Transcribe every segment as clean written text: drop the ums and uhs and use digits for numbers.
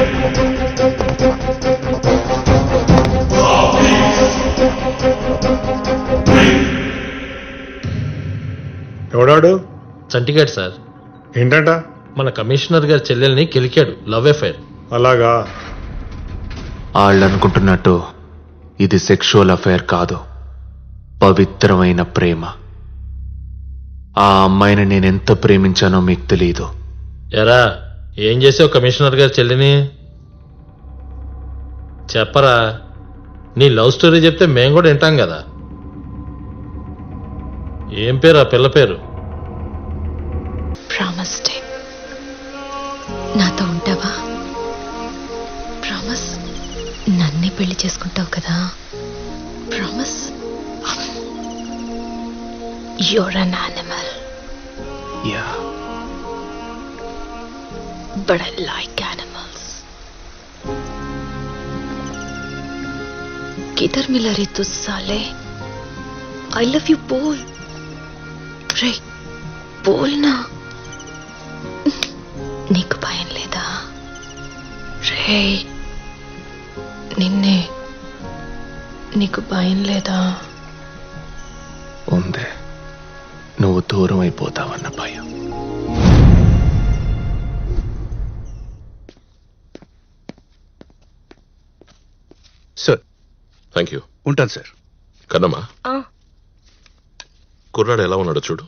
ఎవడాడు? చంటిగాడు సార్. ఏంటంట? మన కమిషనర్ గారి చెల్లెల్ని కెలికాడు. Love affair. అలాగా? వాళ్ళు అనుకుంటున్నట్టు ఇది సెక్షువల్ అఫైర్ కాదు, పవిత్రమైన ప్రేమ. ఆ అమ్మాయిని నేనెంత ప్రేమించానో మీకు తెలీదు. ఎరా, ఏం చేసావు కమిషనర్ గారి చెల్లిని? చెప్పరా. నీ లవ్ స్టోరీ చెప్తే మేము కూడా వింటాం కదా. ఏం పేరు ఆ పిల్ల పేరు? Promise day. నాతో ఉంటావా? ప్రామిస్. నన్నే పెళ్లి చేసుకుంటావు కదా? Promise. You're an animal. Yeah, but I like animals. किधर मिला रे तू साले? आई लव यू बोल रे, बोल ना. నీకు భయం లేదా రే? నిన్నే, నీకు భయం లేదా? ఉందే. నువ్వు దూరం అయిపోతావన్న భయం. సార్. Thank you. ఉంటాను సార్. కన్నమ్మా, కుర్రాడు ఎలా ఉన్నాడో చూడు.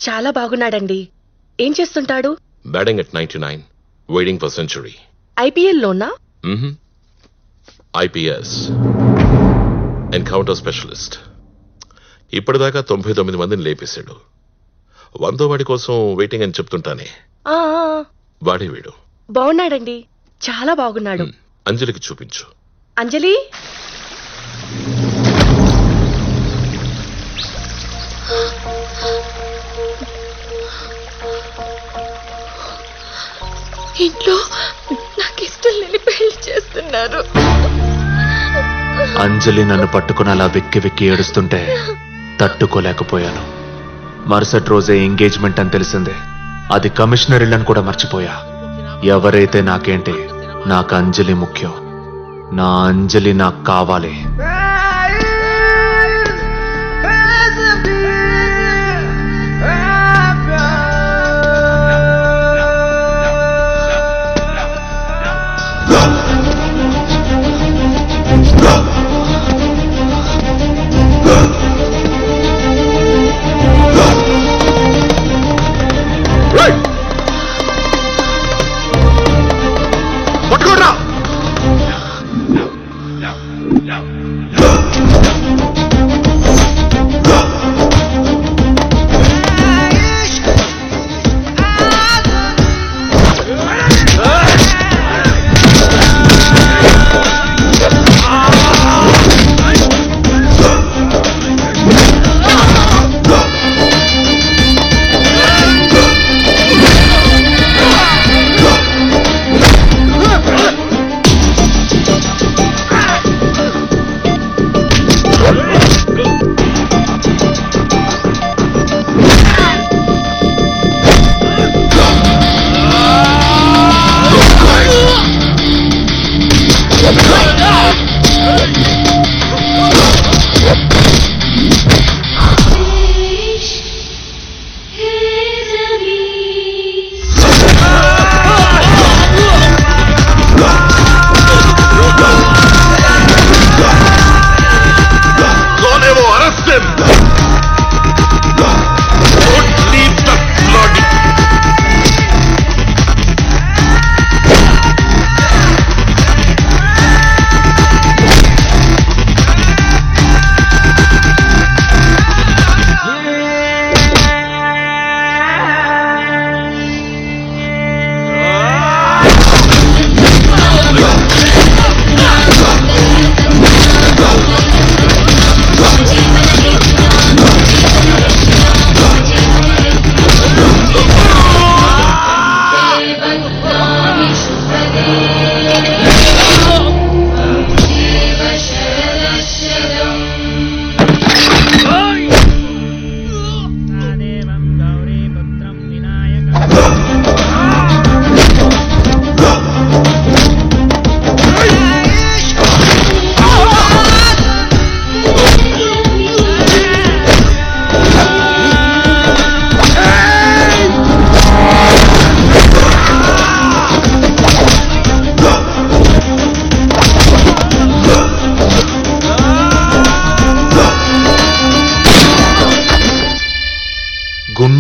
చాలా బాగున్నాడండి. ఏం చేస్తుంటాడు? Batting at 99, waiting for century. IPL లోనా? IPS, encounter specialist. ఇప్పటిదాకా 99 మందిని లేపేశాడు. 100వ వాడి కోసం వెయిటింగ్ అని చెప్తుంటానే, ఆ, వాడే వీడు. బాగున్నాడండి, చాలా బాగున్నాడు. అంజలికి చూపించు. అంజలి, ఇంట్లో నాకు ఇష్టం లేని పెళ్లి చేస్తున్నారు. అంజలి నన్ను పట్టుకుని అలా వెక్కి వెక్కి ఏడుస్తుంటే తట్టుకోలేకపోయాను. మరుసటి రోజే ఎంగేజ్మెంట్ అని తెలిసిందే. అది కమిషనర్ ఇల్లని కూడా మర్చిపోయా. ఎవరైతే నాకేంటి, నాకు అంజలి ముఖ్యం. నా అంజలి నాకు కావాలి.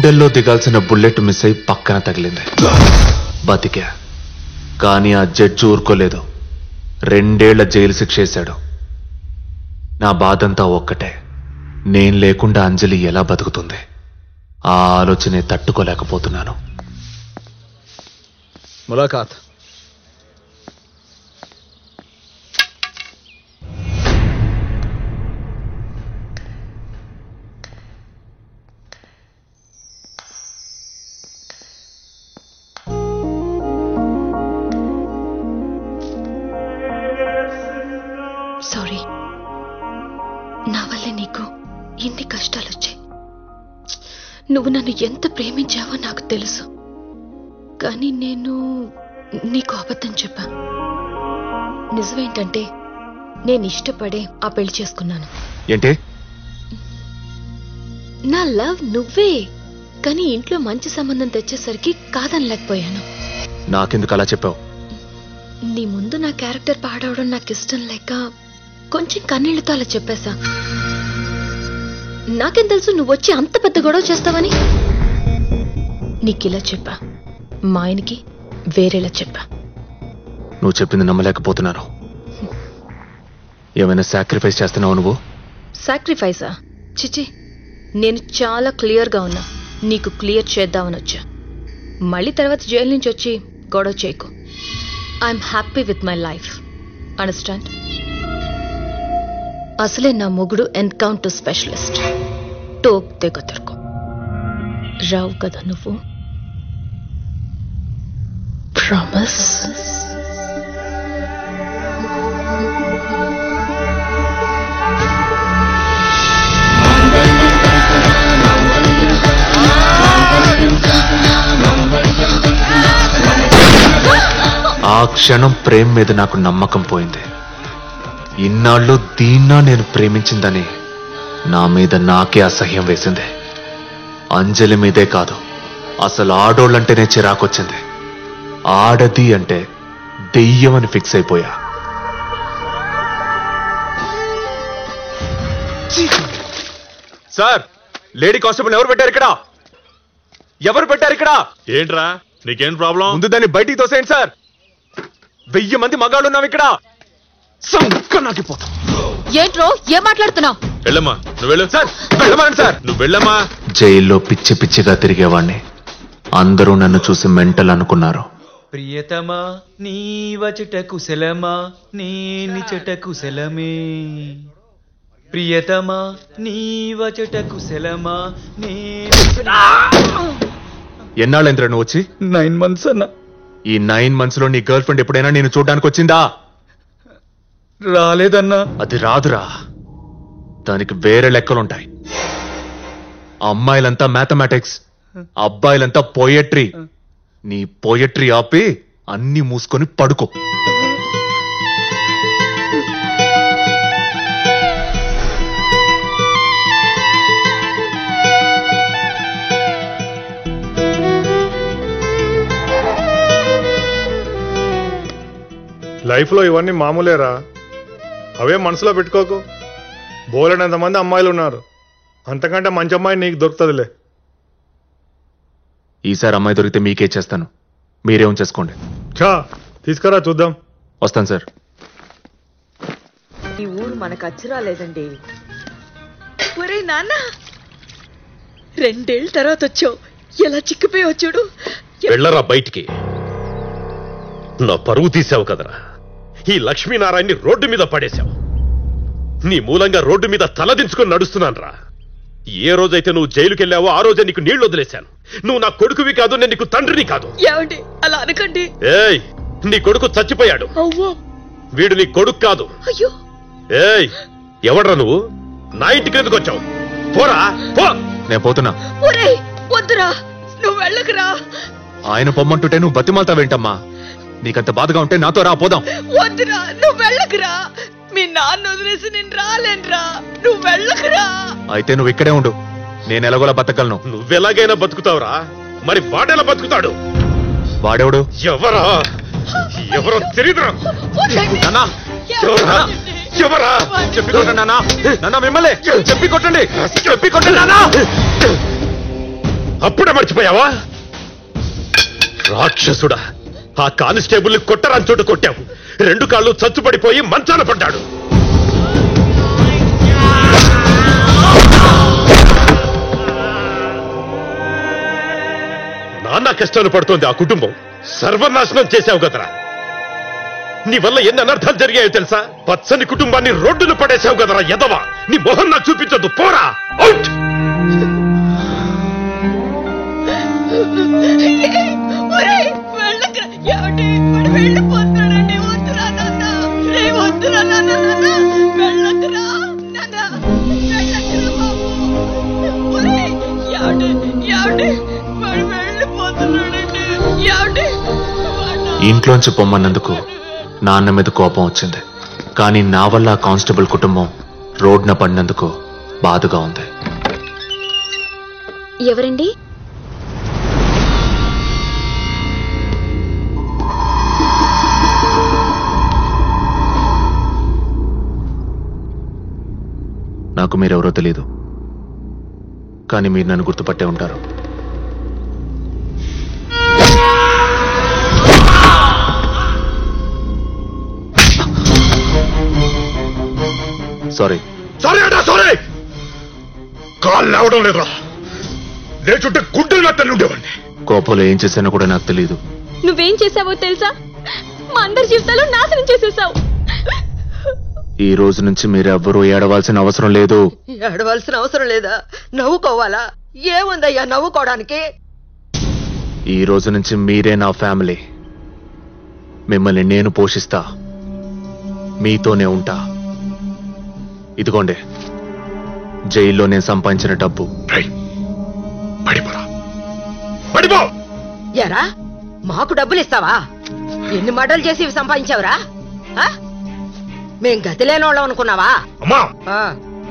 గుండెల్లో దిగాల్సిన బుల్లెట్ మిస్ అయి పక్కన తగిలింది. బతికా. కానీ ఆ జడ్జి ఊరుకోలేదు. 2 ఏళ్ల జైలు శిక్ష వేశాడు. నా బాధంతా ఒక్కటే, నేను లేకుండా అంజలి ఎలా బతుకుతుంది? ఆ ఆలోచనే తట్టుకోలేకపోతున్నాను. ములాఖాత్. సారీ, నా వల్లే నీకు ఎన్ని కష్టాలు వచ్చాయి. నువ్వు నన్ను ఎంత ప్రేమించావో నాకు తెలుసు. కానీ నేను నీకు అబద్ధం చెప్పా. నిజమేంటంటే నేను ఇష్టపడే ఆ పెళ్లి చేసుకున్నాను. ఏంటి? నా లవ్ నువ్వే, కానీ ఇంట్లో మంచి సంబంధం తెచ్చేసరికి కాదనలేకపోయాను. నాకెందుకు అలా చెప్పావు? నీ ముందు నా క్యారెక్టర్ పాడవడం నాకు ఇష్టం లేక కొంచెం కన్నీళ్లతో అలా చెప్పేశా. నాకేం తెలుసు నువ్వు వచ్చి అంత పెద్ద గొడవ చేస్తావని. నీకిలా చెప్పా, మా ఆయనకి వేరేలా చెప్పా. నువ్వు చెప్పింది నమ్మలేకపోతున్నాను. ఏమైనా సాక్రిఫైస్ చేస్తున్నావు నువ్వు? సాక్రిఫైసా? చిచి, నేను చాలా క్లియర్గా ఉన్నా. నీకు క్లియర్ చేద్దామని వచ్చా. మళ్ళీ తర్వాత జైలు నుంచి వచ్చి గొడవ చేయకు. I'm happy with my life, understand? అసలే నా మొగుడు ఎన్కౌంటర్ స్పెషలిస్ట్. టోక్ తెగతరుకు రావు కదా నువ్వు. ప్రామిస్? ఆ క్షణం ప్రేమ మీద నాకు నమ్మకం పోయింది. ఇన్నాళ్ళు దీన్నా నేను ప్రేమించిందని నా మీద నాకే అసహ్యం వేసింది. అంజలి మీదే కాదు, అసలు ఆడోళ్ళంటేనే చిరాకొచ్చింది. ఆడది అంటే దెయ్యమని ఫిక్స్ అయిపోయా. సార్, లేడీ కానిస్టేబుల్ ఎవరు పెట్టారు ఇక్కడ? ఎవరు పెట్టారు ఇక్కడ? ఏంట్రా నీకేం ప్రాబ్లం? ముందు దాన్ని బయటికి తోసేయండి సార్. 1000 మంది మగాళ్ళు ఉన్నాం ఇక్కడ. సంకనాకిపోతాం. ఏంట్రో ఏం మాట్లాడుతున్నావు? వెళ్ళమ్మా, నువ్వు వెళ్ళు. సార్ వెళ్ళమనండి సార్. నువ్వు వెళ్ళమ్మా. జైల్లో పిచ్చి పిచ్చిగా తిరిగేవాణ్ణి. అందరూ నన్ను చూసి మెంటల్ అనుకున్నారు. ప్రియతమా నీ వచట కుశలమా నేనిచట కుశలమే. ప్రియతమా నీ వచట కుశలమా నే. ఎన్నాళ్ళైందిరా నువ్వు వచ్చి? 9 months అన్న. ఈ 9 months లో నీ గర్ల్ ఫ్రెండ్ ఎప్పుడైనా నేను చూడడానికి వచ్చిందా? రాలేదన్నా. అది రాదురా, దానికి వేరే లెక్కలుంటాయి. అమ్మాయిలంతా మ్యాథమెటిక్స్, అబ్బాయిలంతా పోయట్రీ. నీ పోయట్రీ ఆపి అన్ని మూసుకొని పడుకో. లైఫ్లో ఇవన్నీ మామూలేరా, అవే మనసులో పెట్టుకోకు. బోలెడంతమంది అమ్మాయిలు ఉన్నారు, అంతకంటే మంచి అమ్మాయి నీకు దొరుకుతుందిలే. ఈసారి అమ్మాయి దొరికితే మీకే చేస్తాను, మీరే ఉంచేసుకోండి. చా తీసుకురా చూద్దాం. వస్తాను సార్. ఈ ఊరు మనకు అచ్చిరా లేదండి. ఒరే నాన్న, 2 ఏళ్ళ తర్వాత వచ్చావు, ఎలా చిక్కిపోయావు చూడు. వెళ్ళరా బయటికి. నా పరువు తీసావు కదరా. ఈ లక్ష్మీనారాయణని రోడ్డు మీద పడేశావు. నీ మూలంగా రోడ్డు మీద తలదించుకొని నడుస్తున్నానురా. ఏ రోజైతే నువ్వు జైలుకెళ్ళావో ఆ రోజే నీకు నీళ్లు వదిలేశాను. నువ్వు నా కొడుకువి కాదు, నేను నీకు తండ్రిని కాదు. ఏమండి అలా అనకండి. ఏయ్, నీ కొడుకు చచ్చిపోయాడు. అవ్వో, వీడు నీ కొడుకు కాదు. అయ్యో. ఏయ్, ఎవడ్రా నువ్వు? నా ఇంటికి ఎందుకు వచ్చావు? పోరా పో. నేను పోతున్నా. ఒరే వద్దురా, నువ్వు వెళ్ళకురా. ఆయన పొమ్మంటుంటే నువ్వు బతిమాలతావేంటమ్మా? నీకంత బాధగా ఉంటే నాతో రా, పోదాం. వద్దురా, నువ్వు వెళ్ళకురా. మీ నాన్న వదిలేసి నేను రాలేనురా. నువ్వు వెళ్ళకురా. అయితే నువ్వు ఇక్కడే ఉండు, నేను ఎలాగోలా బతకగలను. నువ్వెలాగైనా బతుకుతావురా, మరి వాడెలా బతుకుతాడు? వాడెవడు? ఎవరా? ఎవరో తెలియదురా. వద్దండి. నాన్నా, ఎవరా? ఎవరా? చెప్పి కొట్టండి నాన్నా. నాన్నా మిమ్మల్ని చెప్పి కొట్టండి, చెప్పి కొట్టండి నాన్నా. అప్పుడే మర్చిపోయావా? రాక్షసుడా, ఆ కానిస్టేబుల్ కొట్టరాని చోట కొట్టావు. 2 కాళ్ళు చచ్చుపడిపోయి మంచాన పడ్డాడు. నాన్న కష్టాలు పడుతోంది ఆ కుటుంబం. సర్వనాశనం చేశావు కదరా. నీ వల్ల ఎన్ని అనర్థాలు జరిగాయో తెలుసా? పచ్చని కుటుంబాన్ని రోడ్డును పడేశావు కదరా ఎదవా. నీ మొహం నాకు చూపించొద్దు, పోరా అవుట్. ఒరేయ్, వెళ్ళకు. ఏమండి? వాడు వెళ్ళిపోతున్నాడండి. వద్దురా నాన్న. రేయ్, వద్దురా నాన్న. వెళ్ళకురా నాన్న. వెళ్ళకురా బాబు. ఒరేయ్, ఏమండి? వాడు వెళ్ళిపోతున్నాడండి. ఏమండి? ఇంట్లోంచి పొమ్మన్నందుకు నాన్న మీద కోపం వచ్చింది. కానీ నా వల్ల ఆ కానిస్టేబుల్ కుటుంబం రోడ్న పడినందుకు బాధగా ఉంది. ఎవరండి? నాకు మీరెవరో తెలీదు, కానీ మీరు నన్ను గుర్తుపట్టే ఉంటారు. సారీ. సారీ అడా సారీ. కాళ్ళు లేవడం లేదురా. లేచుంటే గుడ్డలు మెత్తలు ఉండేవాడిని. కోపంలో ఏం చేశానో కూడా నాకు తెలియదు. నువ్వేం చేసావో తెలుసా? మా అందరి జీవితాలు నాశనం చేసేసావు. ఈ రోజు నుంచి మీరెవ్వరూ ఏడవాల్సిన అవసరం లేదు. ఏడవలసిన అవసరం లేదా? నవ్వుకోవాలా? ఏముందయ్యా నవ్వుకోవడానికి? ఈ రోజు నుంచి మీరే నా ఫ్యామిలీ. మిమ్మల్ని నేను పోషిస్తా, మీతోనే ఉంటా. ఇదిగోండి జైల్లో నేను సంపాదించిన డబ్బు. పడిపో. ఎరా, మాకు డబ్బులు ఇస్తావా? ఎన్ని మడలు చేసి ఇవి సంపాదించావురా? మేం గతి లేనోళ్ళం అనుకున్నావా? అమ్మా,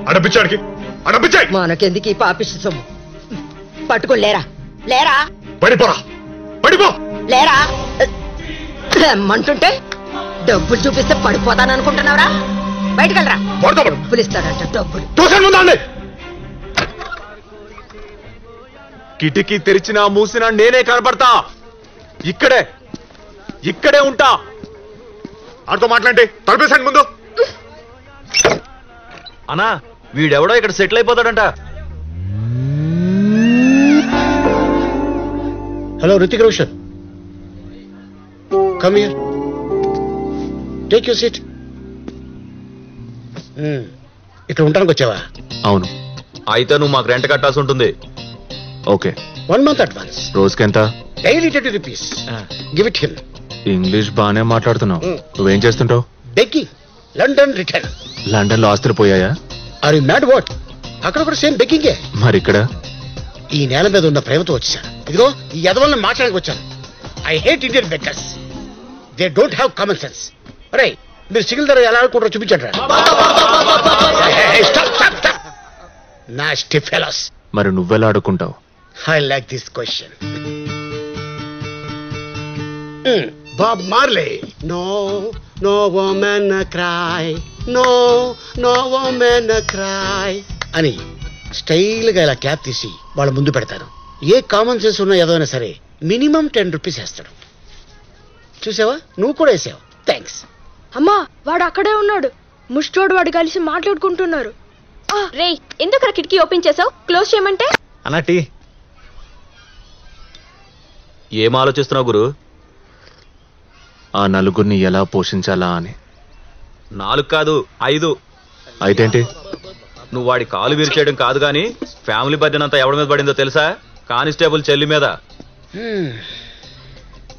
అడపించాడికి అడపించాయి. మనకెందుకు ఈ పాపిష్టి సొమ్ము? పట్టుకుని లేరా. పడిపోరా, పడిపో. లేరా రమ్మంటుంటే డబ్బులు చూపిస్తే పడిపోతాననుకుంటున్నావురా? బయటకెళ్ళరా. డబ్బులు ఇస్తాడంట. డబ్బులు కిటికీ తెరిచినా మూసినా నేనే కనబడతా. ఇక్కడే ఉంటా. ఆడితో మాట్లాడి తలపేశాను ముందు. అన్నా, వీడెవడో ఇక్కడ సెటిల్ అయిపోతాడంట. Hello Hrithik Roshan, come here, take your seat. ఇక్కడ ఉండడానికి వచ్చావా? అవును. అయితే నువ్వు మాకు రెంట్ కట్టాల్సి ఉంటుంది. ఓకే. 1 month advance. రోజుకెంత? Daily 30 rupees. Give it him. English బానే మాట్లాడుతున్నావు. నువ్వేం చేస్తుంటావు? బెగ్గింగ్. London return. లండన్ లో ఆస్తులు పోయాయా? Are you mad what? అక్కడ కూడా సేమ్ బెగ్గింగే. మరి ఇక్కడ? ఈ నేల మీద ఉన్న ప్రేమతో వచ్చాను. ఇదిగో ఈ యదవల్ని మాట్లాడడానికి వచ్చాను. I hate Indian beggars. They don't have common sense. అరే, మీరు సిగిల్ ధర ఎలా ఆడుకుంటారో చూపించండి. Nasty fellows. మరి నువ్వెలా ఆడుకుంటావు? I like this question. Bob Marley. No woman cry. No woman cry. అని స్టైల్ గా ఇలా క్యాప్ తీసి వాళ్ళ ముందు పెడతాను. ఏ కామన్ సెన్స్ ఉన్న ఏదైనా సరే మినిమం 10 rupees వేస్తాడు. చూసావా? నువ్వు కూడా వేసావు. థ్యాంక్స్. అమ్మా, వాడు అక్కడే ఉన్నాడు. ముష్టోడు వాడు కలిసి మాట్లాడుకుంటున్నారు. రే, ఎందుకు కిటికీ ఓపెన్ చేసావు? క్లోజ్ చేయమంటే? అన్నట్టి ఏం ఆలోచిస్తున్నావు గురు? ఆ నలుగురిని ఎలా పోషించాలా అని. 4 కాదు 5. అయితేంటి? నువ్వు వాడి కాలు విరిచేయడం కాదు గాని ఫ్యామిలీ బర్డెన్ అంతా ఎవరి మీద పడిందో తెలుసా? కానిస్టేబుల్ చెల్లి మీద.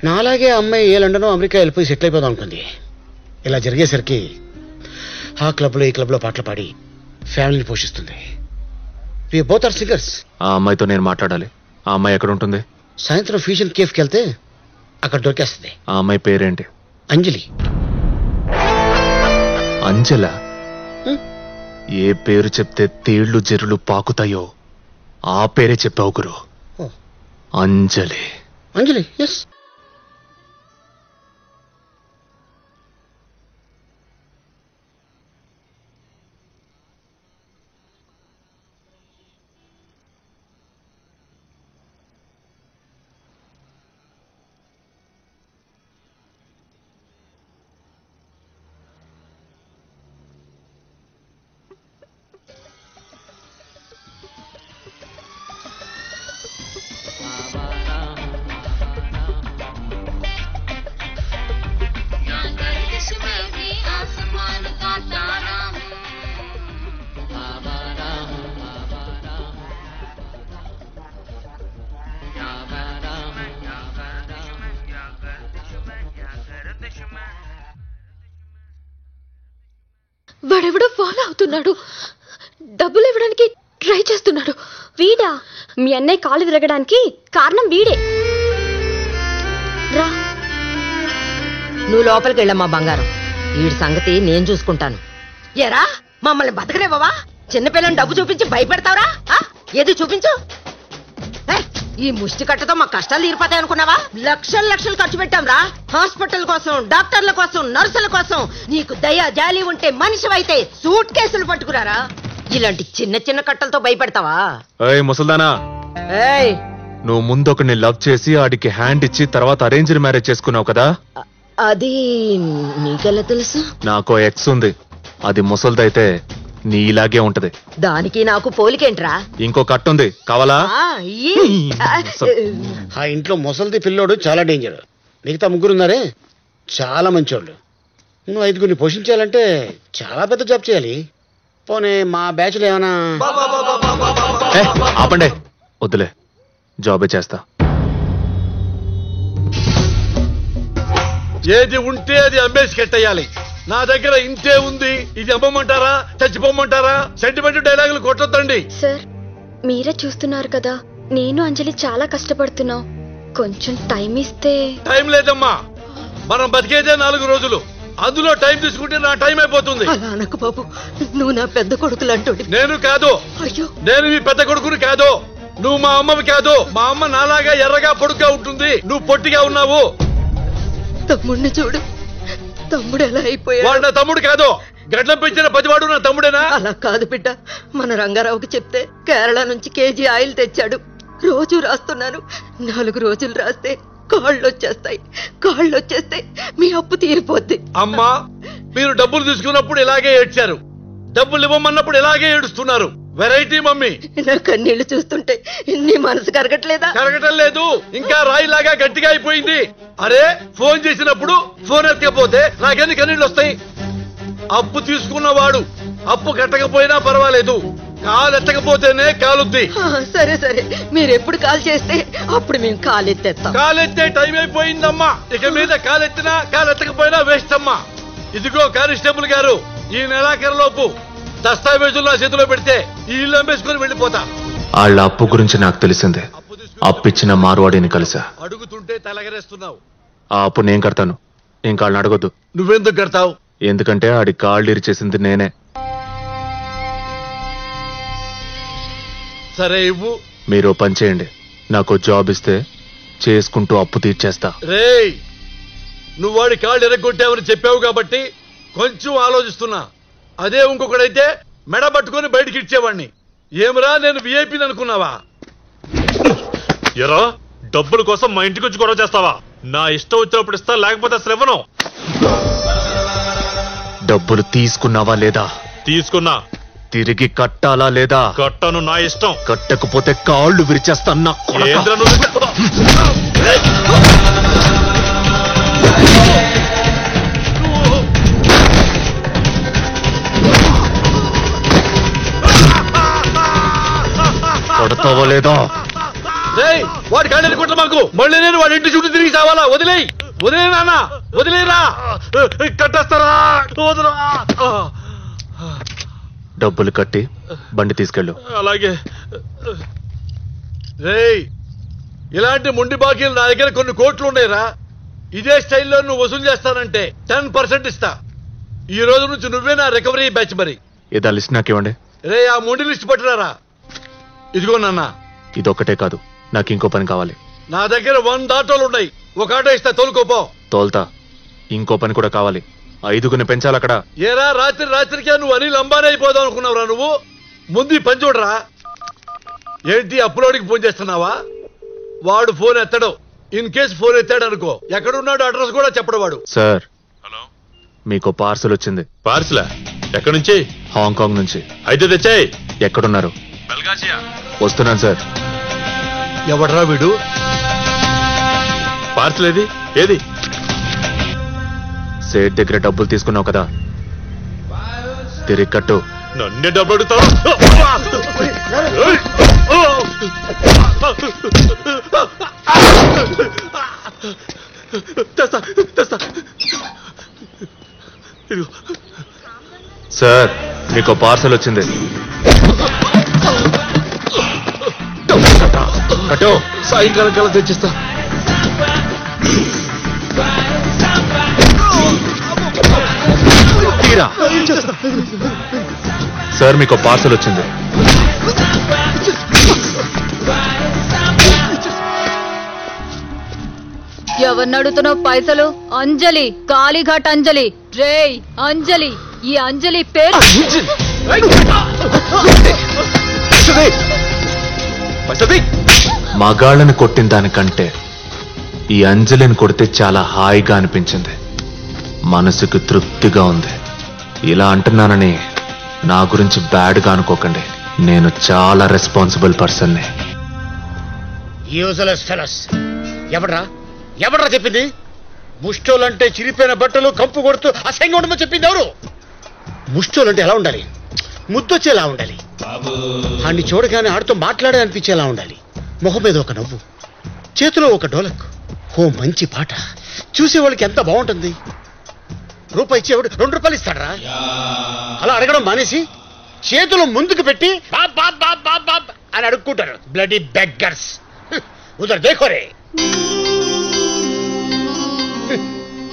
నాలాగే అమ్మాయి ఏ లండనో అమెరికా వెళ్ళిపోయి సెటిల్ అయిపోదాం అనుకుంది. ఇలా జరిగేసరికి ఆ క్లబ్లో ఈ క్లబ్లో పాటలు పాడి ఫ్యామిలీని పోషిస్తుంది. We both are singers. ఆ అమ్మాయితో నేను మాట్లాడాలి. ఆ అమ్మాయి ఎక్కడ ఉంటుంది? సాయంత్రం ఫ్యూజన్ కేఫ్కి వెళ్తే అక్కడ దొరికేస్తుంది. ఆ అమ్మాయి పేరేంటి? అంజలి. అంజల? ఏ పేరు చెప్తే తేళ్లు జెరులు పాకుతాయో ఆ పేరే చెప్పావు గురు. అంజలి. అంజలి, ఎస్. వాడెవడో ఫాలో అవుతున్నాడు. డబ్బులు ఇవ్వడానికి ట్రై చేస్తున్నాడు. వీడా? మీ అన్నయ్య కాలు విరగడానికి కారణం వీడే. రా. నువ్వు లోపలికి వెళ్ళమ్మా బంగారం. వీడి సంగతి నేను చూసుకుంటాను. ఎరా మమ్మల్ని బతకలేవా? చిన్నపిల్లని డబ్బు చూపించి భయపెడతావురా? ఏది చూపించు. ఏయ్, ఈ ముష్టి కట్టతో మా కష్టాలు తీరిపోతాయి అనుకున్నావా? లక్షలు లక్షలు ఖర్చు పెట్టాం రా. హాస్పిటల్ కోసం, డాక్టర్ల కోసం, నర్సుల కోసం. నీకు దయ జాలి ఉంటే మనిషివైతే సూట్ కేసులు పట్టుకురారా. ఇలాంటి చిన్న చిన్న కట్టలతో భయపెడతావా? ఏయ్ ముసల్దానా, ఏయ్, నువ్వు ముందు ఒకరిని లవ్ చేసి ఆడికి హ్యాండ్ ఇచ్చి తర్వాత అరేంజ్డ్ మ్యారేజ్ చేసుకున్నావు కదా? అది నీకెలా తెలుసు? నాకో ఎక్స్ ఉంది, అది ముసల్దైతే నీ ఇలాగే ఉంటది. దానికి నాకు పోలికేంట్రా? ఇంకో కట్టు ఉంది, కావాలా? ఆ ఇంట్లో ముసలిది పిల్లోడు చాలా డేంజర్. మిగతా ముగ్గురు ఉన్నారే చాలా మంచోళ్ళు. నువ్వు 5గురిని పోషించాలంటే చాలా పెద్ద జాబ్ చేయాలి. పోనీ మా బ్యాచ్లో ఏమైనా? ఏ, ఆపండే, వద్దులే, జాబే చేస్తా. ఏది ఉంటే అది అమ్మేసి కట్టేయాలి. నా దగ్గర ఇంతే ఉంది, ఇది అమ్మమంటారా చచ్చిపోమంటారా? సెంటిమెంట్ డైలాగులు కొట్టొద్దండి. సార్, మీరే చూస్తున్నారు కదా, నేను అంజలి చాలా కష్టపడుతున్నాం. కొంచెం టైం ఇస్తే. టైం లేదమ్మా, మనం బతికేదే 4 రోజులు. అందులో టైం తీసుకుంటే నా టైం అయిపోతుంది. అలా అనకు బాబు, నువ్వు నా పెద్ద కొడుకులు అంటోడి. నేను కాదు. అయ్యో, నేను మీ పెద్ద కొడుకుని కాదు. నువ్వు మా అమ్మవి కాదు. మా అమ్మ నాలాగా ఎర్రగా పొడుగ్గా ఉంటుంది, నువ్వు పొట్టిగా ఉన్నావు. తమ్ముడిని చూడు, తమ్ముడు ఎలా అయిపోయాడు. వాడు నా తమ్ముడు కాదు. గడ్డం పెంచిన పదివాడు నా తమ్ముడేనా? అలా కాదు బిడ్డ. మన రంగారావుకి చెప్తే కేరళ నుంచి కేజీ ఆయిల్ తెచ్చాడు. రోజు రాస్తున్నాను. 4 రోజులు రాస్తే కాళ్ళు వచ్చేస్తే మీ అప్పు తీరిపోద్ది. అమ్మా, మీరు డబ్బులు తీసుకున్నప్పుడు ఇలాగే ఏడ్చారు, డబ్బులు ఇవ్వమన్నప్పుడు ఇలాగే ఏడుస్తున్నారు. Variety mummy. నా కన్నీళ్లు చూస్తుంటే నీ మనసు కరగట్లేదా? కరగటం లేదు, ఇంకా రాయిలాగా గట్టిగా అయిపోయింది. అరే, ఫోన్ చేసినప్పుడు ఫోన్ ఎత్తకపోతే నాకెన్ని కన్నీళ్ళు వస్తాయి? అప్పు తీసుకున్నవాడు అప్పు కట్టకపోయినా పర్వాలేదు, కాలు ఎత్తకపోతేనే కాలుద్ది. సరే సరే, మీరు ఎప్పుడు కాల్ చేస్తే అప్పుడు మేము కాలెత్తేస్తాం. కాలెత్తే టైం అయిపోయిందమ్మా. ఇక మీద కాలెత్తినా కాలెత్తకపోయినా వేస్ట్ అమ్మా. ఇదిగో కానిస్టేబుల్ గారు, ఈ నెలాఖరులోపు దస్తావేజులు నా చేతిలో పెడితే ఈ ఇల్లు అమ్మేసుకుని వెళ్ళిపోతా. వాళ్ళ అప్పు గురించి నాకు తెలిసిందే. అప్పిచ్చిన మార్వాడిని కలిసా. అడుగుతుంటే తలగరేస్తున్నావు. ఆ అప్పు నేను కడతాను, ఇంకా వాళ్ళని అడగొద్దు. నువ్వెందుకు కడతావు? ఎందుకంటే ఆడి కాళ్ళు ఇరిచేసింది నేనే. సరే ఇవ్వు. మీరు పని చేయండి, నాకు జాబ్ ఇస్తే చేసుకుంటూ అప్పు తీర్చేస్తా. రేయ్, నువ్వు వాడి కాళ్ళు ఎరగొట్టావని చెప్పావు కాబట్టి కొంచెం ఆలోచిస్తున్నా. అదే ఇంకొకడైతే మెడ పట్టుకొని బయటికి ఇచ్చేవాడిని. ఏమరా, నేను విఐపీని అనుకున్నావా? ఎరా, డబ్బుల కోసం మా ఇంటికి వచ్చి గొడవ చేస్తావా? నా ఇష్టం వచ్చినప్పుడు ఇస్తా, లేకపోతే అసలు ఇవ్వను. డబ్బులు తీసుకున్నావా లేదా? తీసుకున్నా. తిరిగి కట్టాలా లేదా? కట్టను, నా ఇష్టం. కట్టకపోతే కాళ్ళు విరిచేస్తాన్నా. ఏంద్రా నువ్వు? కొడతావా లేదా? రేయ్, వాడి కాళ్ళు ఎరగొట్ట మాకు. మళ్ళీ నేను వాడి ఇంటి చుట్టూ తిరిగి చావాలా? వదిలేయ్, వదిలే నాన్న, వదిలేరా. కట్టేస్తారా? వదరా. డబ్బులు కట్టి బండి తీసుకెళ్ళు. అలాగే. రేయ్, ఇలాంటి మొండి బాకీలు నా దగ్గర కొన్ని కోట్లు ఉన్నాయిరా. ఇదే స్టైల్లో నువ్వు వసూలు చేస్తానంటే 10% ఇస్తా. ఈ రోజు నుంచి నువ్వే నా రికవరీ బ్యాచ్. మరి ఇదా లిస్ట్ నాకు ఇవ్వండి. రే, ఆ మొండి లిస్ట్ పట్టురారా. ఇదిగో నాన్న. ఇదొక్కటే కాదు, నాకు ఇంకో పని కావాలి. నా దగ్గర 100 ఆటోలు ఉన్నాయి. ఒక ఆటో ఇస్తా, తోలుకోపో. తోల్తా. ఇంకో పని కూడా కావాలి. 5గురిని పెంచాలి అక్కడ. ఏరా, రాత్రికే నువ్వు అనిల్ అంబానీ అయిపోదాం అనుకున్నావురా? నువ్వు ముందు ఈ పని చూడరా. ఏంటి, అప్లోడ్కి ఫోన్ చేస్తున్నావా? వాడు ఫోన్ ఎత్తడు. ఇన్ కేసు ఫోన్ ఎత్తాడు అనుకో, ఎక్కడున్నాడు అడ్రస్ కూడా చెప్పడు వాడు. సార్, హలో, మీకు పార్సల్ వచ్చింది. పార్సిలా? ఎక్కడి నుంచి? హాంకాంగ్ నుంచి. అయితే తెచ్చాయి. ఎక్కడున్నారు? వస్తున్నాను సార్. ఎవడరా వీడు? పార్సిల్ ఏది? ఏది? సేట్ దగ్గర డబ్బులు తీసుకున్నావు కదా, తిరిగి కట్టు. నన్నే డబ్బు అడుగుతావు? సార్ మీకు పార్సల్ వచ్చింది. అటో సాయంకాలం కల్లా తెచ్చిస్తా. తీరా. సార్ మీకు పార్సల్ వచ్చింది. ఎవరిని అడుగుతున్నావు పైసలు? అంజలి, కాళీఘాట్ అంజలి. రేయ్ అంజలి, ఈ అంజలి పేరు మగాళ్ళని కొట్టిన దానికంటే ఈ అంజలిని కొడితే చాలా హాయిగా అనిపించింది. మనసుకు తృప్తిగా ఉంది. ఇలా అంటున్నానని నా గురించి బ్యాడ్గా అనుకోకండి. నేను చాలా రెస్పాన్సిబుల్ పర్సన్ని. Useless fellows. ఎవడ్రా చెప్పింది? ముష్టోలంటే చిరిపోయిన బట్టలు కంపు కొడుతూ అసహ్యంగా ఉండమని చెప్పింది ఎవరు? ముష్టోలంటే ఎలా ఉండాలి? ముద్దొచ్చేలా ఉండాలి. ఆడిని చూడగానే ఆడితో మాట్లాడే అనిపించేలా ఉండాలి. మొహం మీద ఒక నవ్వు, చేతిలో ఒక డోలక్, ఓ మంచి పాట. చూసేవాళ్ళకి ఎంత బాగుంటుంది. రూపాయి ఇచ్చేవాడు 2 రూపాయలు ఇస్తాడరా? అలా అడగడం మానేసి చేతులు ముందుకు పెట్టి Bob Bob Bob Bob Bob అని అడుక్కుంటారు. Bloody beggars. ఉదర్ దేఖోరే.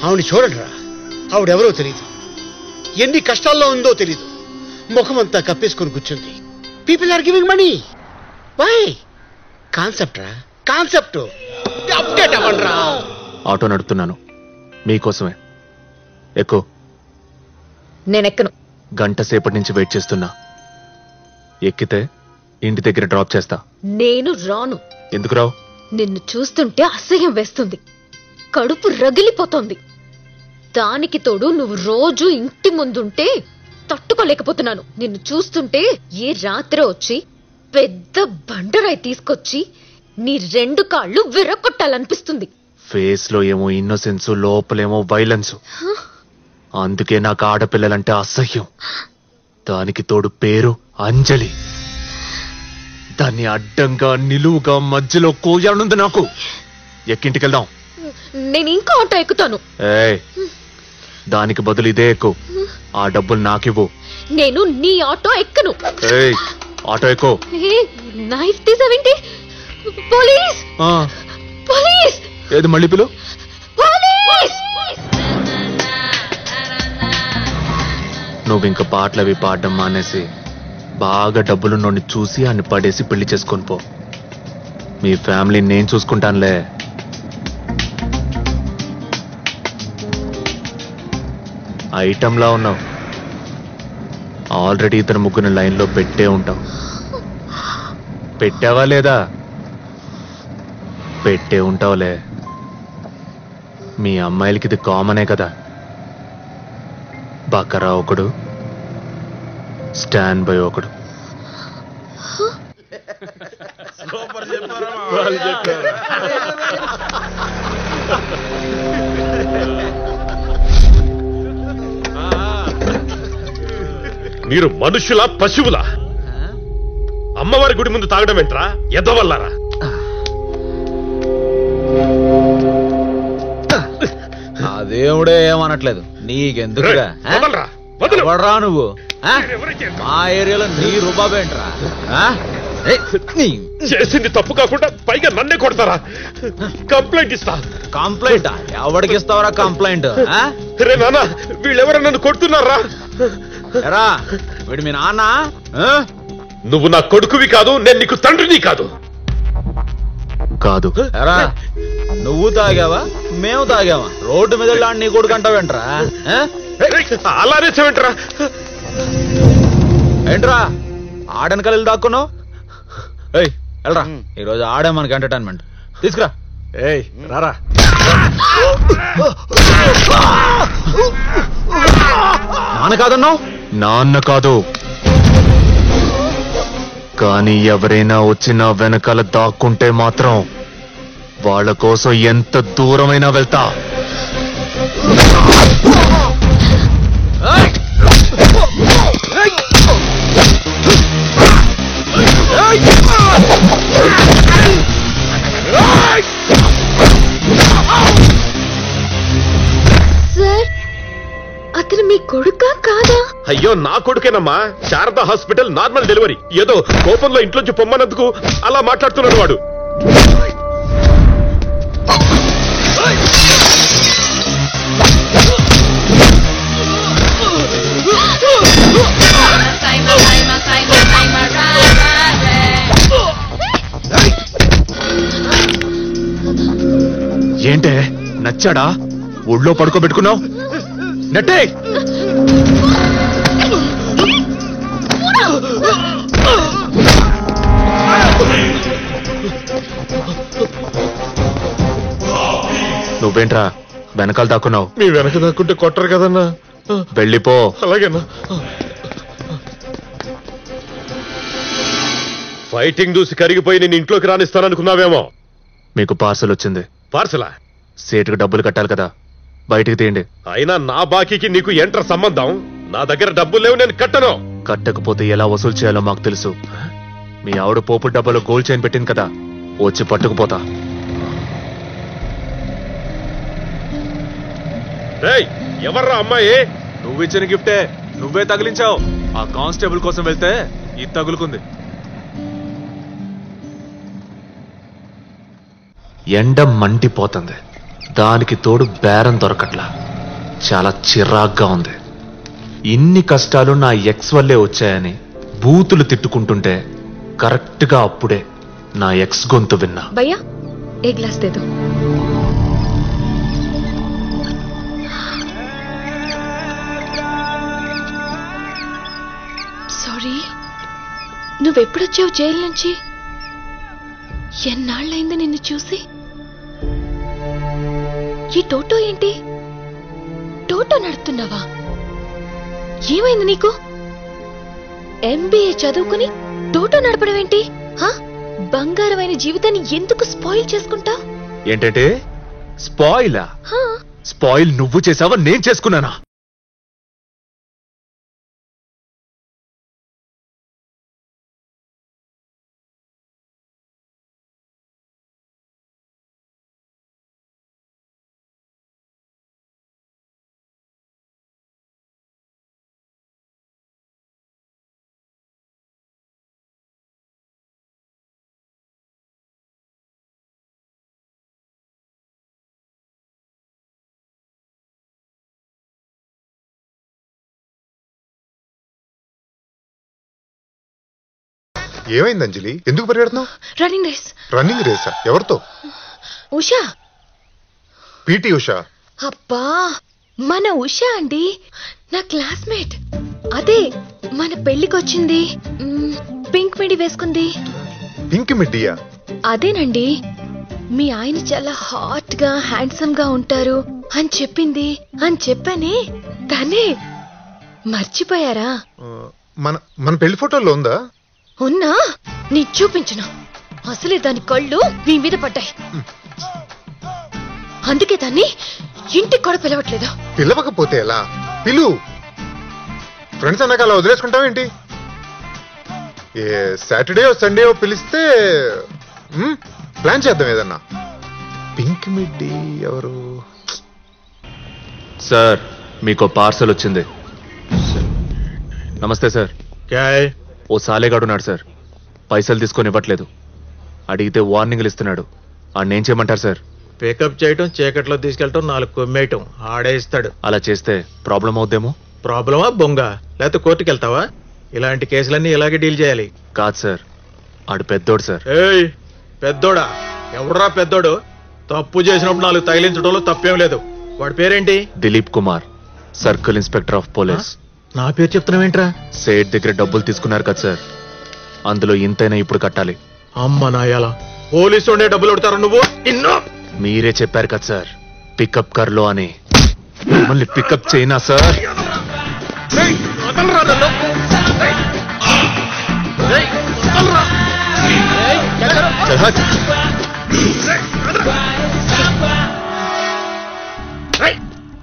ఆవిడ చూడండిరా. ఆవిడెవరో తెలీదు, ఎన్ని కష్టాల్లో ఉందో తెలీదు. ముఖమంతా కప్పేసుకొని కూర్చుంది. People are giving money. Why? Concept రా, కాన్సెప్ట్. అప్డేట్ అవ్వండిరా. ఆటో నడుపుతున్నాను మీకోసమే. ఎక్కువ. నేనెక్కను. గంట సేపటి నుంచి వెయిట్ చేస్తున్నా. ఎక్కితే ఇంటి దగ్గర డ్రాప్ చేస్తా. నేను రాను. ఎందుకు రావు? నిన్ను చూస్తుంటే అసహ్యం వేస్తుంది. కడుపు రగిలిపోతోంది. దానికి తోడు నువ్వు రోజు ఇంటి ముందుంటే తట్టుకోలేకపోతున్నాను. నిన్ను చూస్తుంటే ఏ రాత్రి వచ్చి పెద్ద బండరాయి తీసుకొచ్చి నీ 2 కాళ్ళు విరగొట్టాలనిపిస్తుంది. ఫేస్ లో ఏమో ఇన్నోసెన్స్, లోపలేమో వైలెన్స్. అందుకే నాకు ఆడపిల్లలంటే అసహ్యం. దానికి తోడు పేరు అంజలి. దాన్ని అడ్డంగా నిలువుగా మధ్యలో కోయాలనుంది నాకు. ఎక్కింటికెళ్దాం. నేను ఇంకా ఆటో ఎక్కుతాను. ఏయ్, దానికి బదులు ఇదే ఎక్కు. ఆ డబ్బులు నాకివ్వు. నేను నీ ఆటో ఎక్కను. ఏయ్, ఆటో ఎక్కు. నైఫ్ తీసావేంటి? పోలీస్! పోలీస్! ఏది మళ్ళీ పిలు? పోలీస్! నువ్వు ఇంక పాటలవి పాడడం మానేసి బాగా డబ్బులున్నోడిని చూసి అన్ని పడేసి పెళ్లి చేసుకొని పో. మీ ఫ్యామిలీని నేను చూసుకుంటానులే. ఐటంలా ఉన్నావు. ఆల్రెడీ 3 లైన్లో పెట్టే ఉంటావు. పెట్టావా లేదా? పెట్టే ఉంటావులే. మీ అమ్మాయిలకి ఇది కామనే కదా. బకరా ఒకడు, స్టాండ్ బై ఒకడు. మీరు మనుషుల పశువులా? అమ్మవారి గుడి ముందు తాగడం ఏంట్రా? ఎదవల్లారా? అదేవుడే ఏమనట్లేదు. నీకెందుకురా? వదలరా నువ్వు? మా ఏరియాలో నీ రూబాబేంట్రా? చేసింది తప్పు కాకుండా పైగా నన్నే కొడతారా? కంప్లైంట్ ఇస్తా. కంప్లైంట్? ఎవడికి ఇస్తావరా కంప్లైంట్? రే నాన్న, వీళ్ళెవరో నన్ను కొడుతున్నారా? ఎరా వీడు మీ నాన్న? నువ్వు నా కొడుకువి కాదు, నేను నీకు తండ్రిని కాదు. కాదు. ఎరా నువ్వు తాగావా మేము తాగావా? రోడ్డు మీద వెళ్ళి నీ కొడుకు అంటావేంట్రా? అలానే చెవేంట్రా? ఏంట్రా ఆడనకలు దాక్కున్నావు? ఏయ్ వెళ్ళరా, ఈరోజు ఆడే మనకి ఎంటర్టైన్మెంట్. తీసుకురా. ఏయ్ రారా. నాన్న కాదన్నావు? నాన్న కాదు, కానీ ఎవరైనా వచ్చి నా వెనకాల దాక్కుంటే మాత్రం వాళ్ళ కోసం ఎంత దూరమైనా వెళ్తా. సార్ అతను మీ కొడుకా కాదా? అయ్యో నా కొడుకేనమ్మా, శారదా హాస్పిటల్ నార్మల్ డెలివరీ. ఏదో కోపంలో ఇంట్లోంచి పొమ్మన్నందుకు అలా మాట్లాడుతున్నాడు వాడు. ఏంటే నచ్చాడా? ఒళ్ళో పడుకోబెట్టుకున్నావు నెట్టే. నువ్వేంట్రా వెనకాల దాక్కున్నావు? మీ వెనక దాక్కుంటే కొట్టరు కదన్నా. వెళ్ళిపో. అలాగేనా? ఫైటింగ్ చూసి కరిగిపోయి నేను ఇంట్లోకి రానిస్తాననుకున్నావేమో. మీకు పార్సల్ వచ్చింది. పార్సలా? సేటుకు డబ్బులు కట్టాలి కదా, బయటికి తీయండి. అయినా నా బాకీకి నీకు ఏంట్రా సంబంధం? నా దగ్గర డబ్బులు లేవు, నేను కట్టను. కట్టకపోతే ఎలా వసూలు చేయాలో మాకు తెలుసు. మీ ఆవిడ పోపు డబ్బాలో గోల్డ్ చైన్ పెట్టింది కదా, వచ్చి పట్టుకుపోతా. రేయ్, ఎవర్రా అమ్మాయి? నువ్విచ్చిన గిఫ్టే నువ్వే తగిలించావు. ఆ కానిస్టేబుల్ కోసం వెళ్తే ఇది తగులుకుంది. ఎండ మండిపోతుంది, దానికి తోడు బేరం దొరకట్లా. చాలా చిరాగ్గా ఉంది. ఇన్ని కష్టాలు నా ఎక్స్ వల్లే వచ్చాయని బూతులు తిట్టుకుంటుంటే కరెక్ట్గా అప్పుడే నా ఎక్స్ గొంతు విన్నా. భయ్యా ఏ గ్లాస్ దేదో. సారీ, నువ్వెప్పుడొచ్చావు జైలు నుంచి? ఎన్నాళ్ళైంది నిన్ను చూసి? ఈ టోటో ఏంటి? టోటో నడుపుతున్నావా? ఏమైంది నీకు? ఎంబీఏ చదువుకుని టోటో నడపడం ఏంటి? బంగారమైన జీవితాన్ని ఎందుకు స్పాయిల్ చేసుకుంటా? ఏంటంటే స్పాయిలా? స్పాయిల్ నువ్వు చేసావా, నేను చేసుకున్నానా? ఏమైంది అంజలి? ఎందుకు పరిగెడుతున్నావు? Running race. రన్నింగ్ రేసా? ఎవరితో? ఉషా. పీటీ ఉషా? అబ్బా, మన ఉషా అండి, నా క్లాస్మేట్. అదే మన పెళ్లికొచ్చింది, పింక్ మిడి వేసుకుంది. పింక్ మిడ్డియా? అదేనండి, మీ ఆయన చాలా హాట్ గా హ్యాండ్సమ్ గా ఉంటారు అని చెప్పింది. అని చెప్పానే తనే. మర్చిపోయారా? మన మన పెళ్లి ఫోటోల్లో ఉందా? ఉన్నా, నీ చూపించను. అసలే దాని కళ్ళు మీ మీద పడ్డాయి. అందుకే దాన్ని ఇంటికి కూడా పిలవట్లేదు. పిలవకపోతే ఎలా? పిలు. ఫ్రెండ్స్ అన్నాక అలా వదిలేసుకుంటావేంటి? ఏ సాటర్డే సండే పిలిస్తే ప్లాన్ చేద్దాం ఏదన్నా. పింక్ మిడ్డి ఎవరు? సార్, మీకు పార్సల్ వచ్చింది. నమస్తే సార్. ఓ సాలేగాడున్నాడు సార్, పైసలు తీసుకొని ఇవ్వట్లేదు. అడిగితే వార్నింగ్లు ఇస్తున్నాడు. ఆడేం చేయమంటారు సార్? పికప్ చేయటం, చీకట్లో తీసుకెళ్ళటం, 4 కొమ్మేయటం. ఆడే ఇస్తాడు. అలా చేస్తే ప్రాబ్లం అవుద్దేమో. ప్రాబ్లమా బొంగ? లేకపోతే కోర్టుకి వెళ్తావా? ఇలాంటి కేసులన్నీ ఇలాగే డీల్ చేయాలి. కాదు సార్, ఆడు పెద్దోడు సార్. ఏయ్, పెద్దోడా? ఎవడరా పెద్దోడు? తప్పు చేసినప్పుడు 4 తగిలించడంలో తప్పేం లేదు. వాడి పేరేంటి? Dilip Kumar, circle inspector of police. నా పేరు చెప్తున్నావేంట్రా? సేట్ దగ్గర డబ్బులు తీసుకున్నారు కదా సార్, అందులో ఇంతైనా ఇప్పుడు కట్టాలి. అమ్మ నాయాల, పోలీసు ఉండే డబ్బులు కొడతారు నువ్వు? మీరే చెప్పారు కదా సార్ పికప్ కర్లో అని. మళ్ళీ పికప్ చేయనా సార్?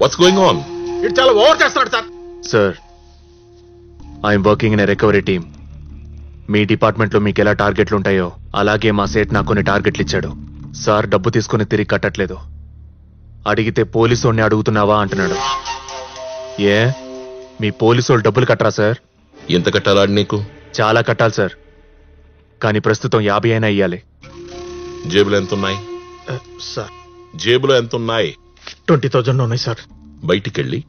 What's going on? ఇటు చాలా ఓవర్ చేస్తాడు sir. Sir, I'm working in a recovery team. మీ డిపార్ట్మెంట్లో మీకు ఎలా టార్గెట్లు ఉంటాయో అలాగే మా సేట్ నాకు కొన్ని టార్గెట్లు ఇచ్చాడు. సార్ డబ్బు తీసుకుని తిరిగి కట్టట్లేదు. అడిగితే పోలీసు వాడిని అడుగుతున్నావా అంటున్నాడు. ఏ మీ పోలీసు వాళ్ళు డబ్బులు కట్టరా సార్? ఎంత కట్టాలాడి నీకు? చాలా కట్టాలి సార్, కానీ ప్రస్తుతం 50 అయినా ఇయ్యాలి. జేబులో ఎంతున్నాయి? సార్ జేబులో ఎంతున్నాయి? 20,000 ఉన్నాయి సార్. బయటికెళ్ళి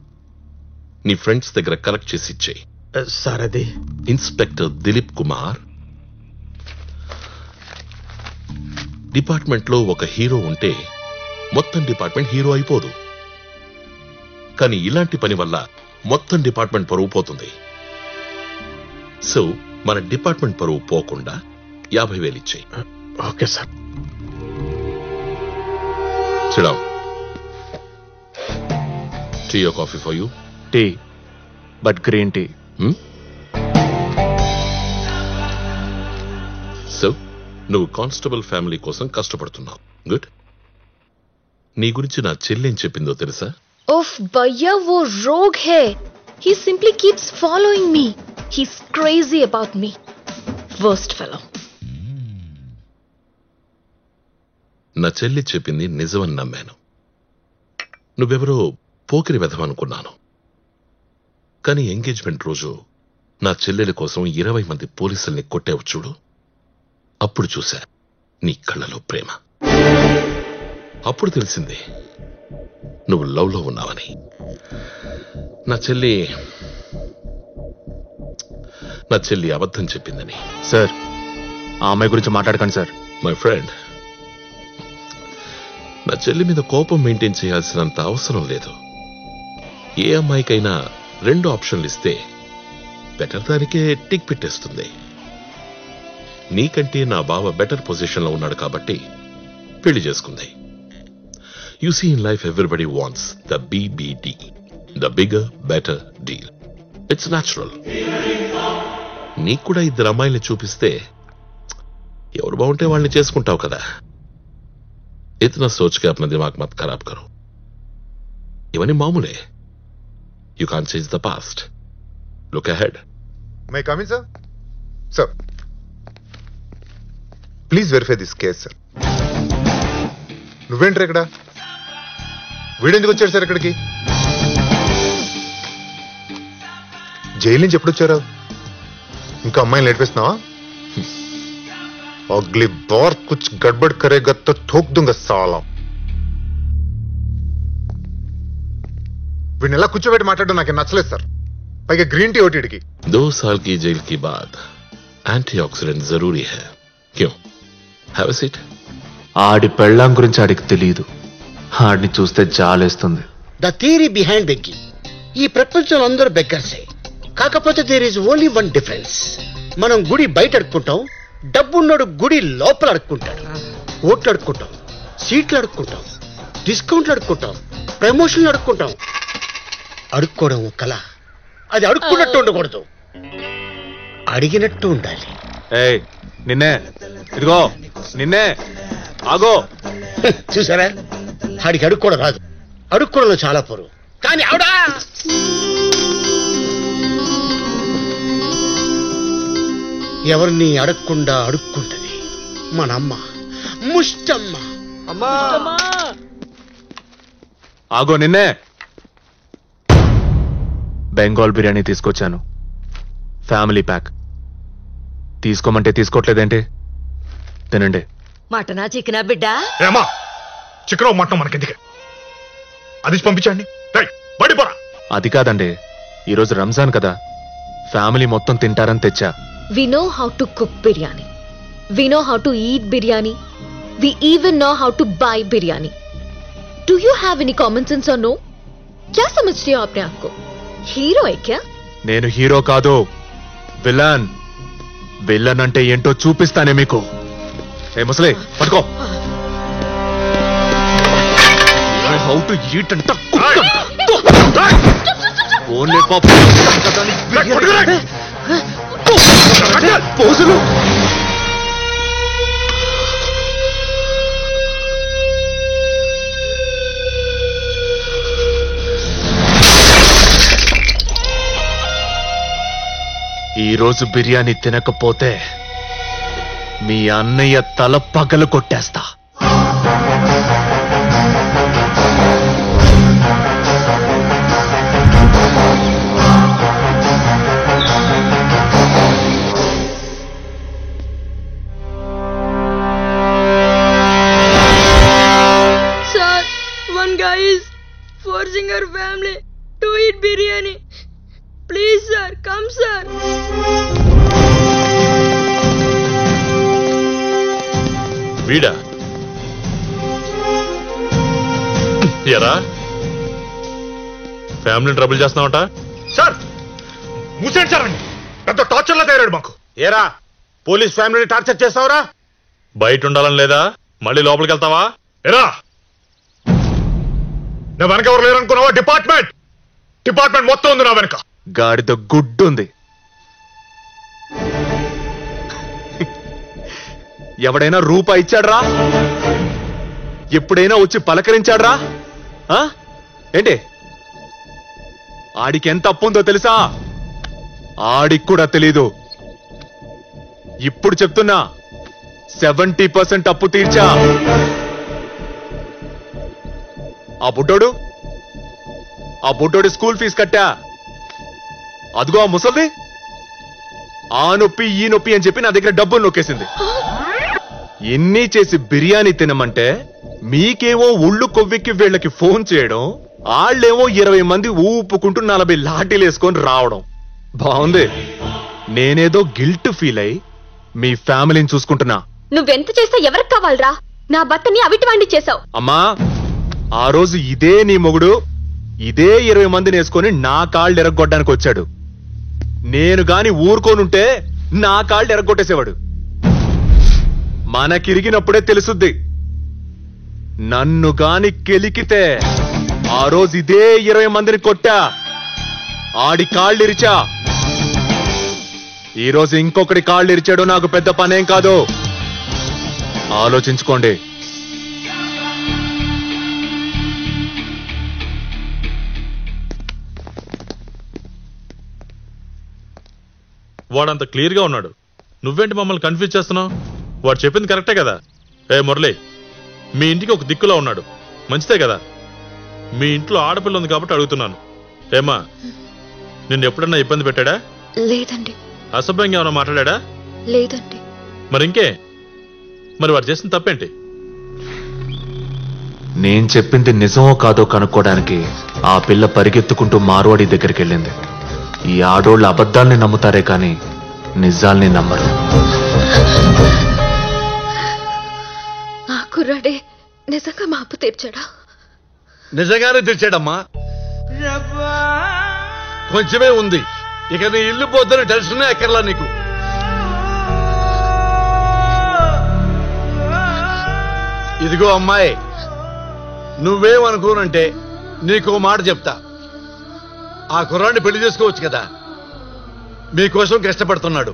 నీ ఫ్రెండ్స్ దగ్గర కలెక్ట్ చేసి ఇచ్చేయి. సార్ అది ఇన్స్పెక్టర్ దిలీప్ కుమార్, డిపార్ట్మెంట్లో ఒక హీరో ఉంటే మొత్తం డిపార్ట్మెంట్ హీరో అయిపోదు. కానీ ఇలాంటి పని వల్ల మొత్తం డిపార్ట్మెంట్ పరువు పోతుంది. సో మన డిపార్ట్మెంట్ పరువు పోకుండా 50,000 ఇచ్చేయి. Okay sir. Sit down. Tea or coffee for you? Tea, but green tea. So నువ్వు కానిస్టేబుల్ ఫ్యామిలీ కోసం కష్టపడుతున్నావు. గుడ్. నీ గురించి నా చెల్లెం చెప్పిందో తెలుసా? ओफ भैया वो रोग है. He simply keeps following me. He's crazy about me. Worst fellow. నా చెల్లి చెప్పింది నిజమని నమ్మాను. నువ్వెవరో పోకిరి వెధవనుకున్నాను. కానీ ఎంగేజ్మెంట్ రోజు నా చెల్లెలి కోసం 20 మంది పోలీసుల్ని కొట్టావు చూడు, అప్పుడు చూశా నీ కళ్ళలో ప్రేమ. అప్పుడు తెలిసింది నువ్వు లవ్లో ఉన్నావని. నా చెల్లి అబద్ధం చెప్పిందని. సార్, ఆ అమ్మాయి గురించి మాట్లాడకండి సార్. మై ఫ్రెండ్, నా చెల్లి మీద కోపం మెయింటైన్ చేయాల్సినంత అవసరం లేదు. ఏ అమ్మాయికైనా 2 ఆప్షన్లు ఇస్తే బెటర్ దానికే టిక్ పెట్టేస్తుంది. నీకంటే నా బావ బెటర్ పొజిషన్లో ఉన్నాడు కాబట్టి పెళ్లి చేసుకుంది. You see in life everybody wants the BBD, the bigger better deal. It's natural. నీకు కూడా 2 అమ్మాయిల్ని చూపిస్తే ఎవరు బాగుంటే వాళ్ళని చేసుకుంటావు కదా. इतना सोच के अपना दिमाग मत खराब करो. इवनी मामूले. You can't change the past. Look ahead. May I come in, sir? Sir, please verify this case, sir. నువ్వేంట్రా ఇక్కడ? వీడెందుకు వచ్చాడు సార్ ఇక్కడికి? జైలు నుంచి ఎప్పుడు వచ్చారు? ఇంకా అమ్మాయిని నేర్పిస్తున్నావా? अगली बार कुछ गड़बड़ करेगा तो ठोक दूंगा साला. వీడిని ఎలా కూర్చోబెట్టి మాట్లాడడం నాకు నచ్చలేదు సార్. పైగా గ్రీన్ టీ ఓటీడికి 2 साल की जेल के बाद एंटीऑक्सीडेंट जरूरी है. क्यों? Have a seat. ఆడి పెళ్ళాం గురించి ఆడికి తెలియదు. ఆడిని చూస్తే జాలేస్తుంది. The theory behind begging. ఈ ప్రపంచంలో అందరూ బెగ్గర్సే. కాకపోతే there is only one difference. మనం గుడి బయట అడుక్కుంటాం, డబ్బున్నోడు గుడి లోపల అడుక్కుంటాడు. ఓట్లు అడుక్కుంటాం, సీట్లు అడుక్కుంటాం, డిస్కౌంట్లు అడుక్కుంటాం, ప్రమోషన్లు అడుక్కుంటాం. అడుక్కోవడం కళ. అది అడుక్కున్నట్టు ఉండకూడదు, అడిగినట్టు ఉండాలి. ఏయ్, నిన్నే, ఇదిగో నిన్నే, ఆగో. చూసారా, ఆడికి అడుక్కోవడం రాదు. అడుక్కోవడంలో చాలా పొరు. కానీ ఆవిడా ఎవరిని అడగకుండా అడుక్కుంటది. మన అమ్మ ముష్టమ్మ. ఆగో నిన్నే. బెంగాల్ బిర్యానీ తీసుకొచ్చాను, ఫ్యామిలీ ప్యాక్. తీసుకోమంటే తీసుకోవట్లేదేంటి? తినండి. మటనా చికెనా బిడ్డ? ఏమా చికెన్ మటన్ మనకెందుకే? అది పంపించండి. బడిపోరా. అది కాదండి, ఈరోజు రంజాన్ కదా, ఫ్యామిలీ మొత్తం తింటారని తెచ్చా. We know how to cook biryani. We know how to eat biryani. We even know how to buy biryani. Do you have any common sense or no? क्या समझते हो अपने आप को? हीरो है क्या? నేను హీరో కాదు, విలన్. విలన్ అంటే ఏంటో చూపిస్తానే మీకు. ఏ ముసలి, పట్టుకో. హౌ టు ఈట్ అంట ఓన్లీ పోజులు. ఈరోజు బిర్యానీ తినకపోతే మీ అన్నయ్య తల పగలు కొట్టేస్తా. bring our family to eat biryani. Please, sir. Come, sir. వీడా ఎరా ఫ్యామిలీని ట్రబుల్ చేస్తున్నావట? సార్ మూసేయండి సార్ అండి, పెద్ద టార్చర్ లా తయారాడు మాకు. ఏరా పోలీస్ ఫ్యామిలీని టార్చర్ చేస్తావురా? బయట ఉండాలని లేదా? మళ్ళీ లోపలికి వెళ్తావా? ఎరా నా వెనక ఎవరు లేరనుకున్నావా? డిపార్ట్మెంట్ మొత్తం ఉంది నా వెనక. గాడిద గుడ్డుంది. ఎవడైనా రూపాయి ఇచ్చాడ్రా? ఎప్పుడైనా వచ్చి పలకరించాడ్రా? ఆ? ఏంటి ఆడికి ఎంత అప్పు ఉందో తెలుసా? ఆడికి కూడా తెలీదు. ఇప్పుడు చెప్తున్నా 70% అప్పు తీర్చా. ఆ బుడ్డోడు స్కూల్ ఫీజు కట్టా. అదిగో ఆ ముసల్ది ఆ నొప్పి ఈ నొప్పి అని చెప్పి నా దగ్గర డబ్బులు నొక్కేసింది. ఎన్ని చేసి బిర్యానీ తినమంటే మీకేమో ఉళ్ళు కొవ్వెక్కి వీళ్ళకి ఫోన్ చేయడం, వాళ్ళేమో 20 మంది ఊపుకుంటూ 40 లాఠీలు వేసుకొని రావడం. బాగుంది. నేనేదో గిల్ట్ ఫీల్ అయి మీ ఫ్యామిలీని చూసుకుంటున్నా. నువ్వెంత చేస్తే ఎవరికి కావాలరా? నా భర్తని అవిటి వాణ్ణి చేసావు. అమ్మా ఆ రోజు ఇదే నీ మొగుడు ఇదే 20 మందిని వేసుకొని నా కాళ్ళు ఎరగొట్టడానికి వచ్చాడు. నేను గాని ఊరుకోనుంటే నా కాళ్ళు ఎరగొట్టేసేవాడు. మనకిరిగినప్పుడే తెలుసుద్ది. నన్ను గాని కెలికితే ఆ రోజు ఇదే 20 మందిని కొట్టా, ఆడి కాళ్ళు ఇరిచా. ఈ రోజు ఇంకొకటి కాళ్ళు ఇరిచాడు. నాకు పెద్ద పనేం కాదు. ఆలోచించుకోండి. వాడంత క్లియర్ గా ఉన్నాడు, నువ్వేంటి మమ్మల్ని కన్ఫ్యూజ్ చేస్తున్నావు? వాడు చెప్పింది కరెక్టే కదా. ఏ మురళి, మీ ఇంటికి ఒక దిక్కులా ఉన్నాడు, మంచిదే కదా? మీ ఇంట్లో ఆడపిల్ల ఉంది కాబట్టి అడుగుతున్నాను. ఏమా నిన్ను ఎప్పుడన్నా ఇబ్బంది పెట్టాడా? లేదండి. అసభ్యంగా ఏమైనా మాట్లాడా? లేదండి. మరి ఇంకే? మరి వాడు చేసిన తప్పేంటి? నేను చెప్పింది నిజమో కాదో కనుక్కోవడానికి ఆ పిల్ల పరిగెత్తుకుంటూ మార్వాడి దగ్గరికి వెళ్ళింది. ఈ ఆడోళ్ళు అబద్ధాల్ని నమ్ముతారే కాని నిజాల్ని నమ్మరు. ఆ కుర్రాడే నిజంగా మా అప్పు తీర్చాడా? నిజంగానే తెచ్చాడమ్మా. కొంచెమే ఉంది, ఇక నీ ఇల్లు పోద్దని టెన్షనే ఎక్కర్లా నీకు. ఇదిగో అమ్మాయి, నువ్వేమనుకోనంటే నీకు మాట చెప్తా. ఆ కుర్రాన్ని పెళ్లి చేసుకోవచ్చు కదా. మీకోసం కష్టపడుతున్నాడు,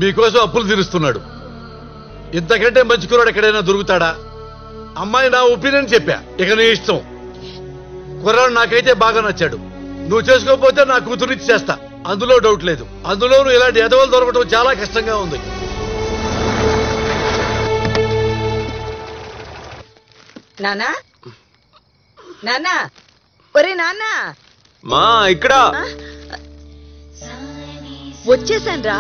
మీకోసం అప్పులు తీరుస్తున్నాడు. ఇంతకంటే మంచి కుర్రాడు ఎక్కడైనా దొరుకుతాడా? అమ్మాయి నా ఒపీనియన్ చెప్పా, ఇక నీ ఇష్టం. కుర్రాడు నాకైతే బాగా నచ్చాడు. నువ్వు చేసుకోకపోతే నా కూతురిచ్చి చేస్తా, అందులో డౌట్ లేదు. అందులోనూ ఇలాంటి ఎదవలు దొరకడం చాలా కష్టంగా ఉంది. నానా నానా, ఒరే నాన్నా, మా ఇక్కడ వచ్చేసానురా.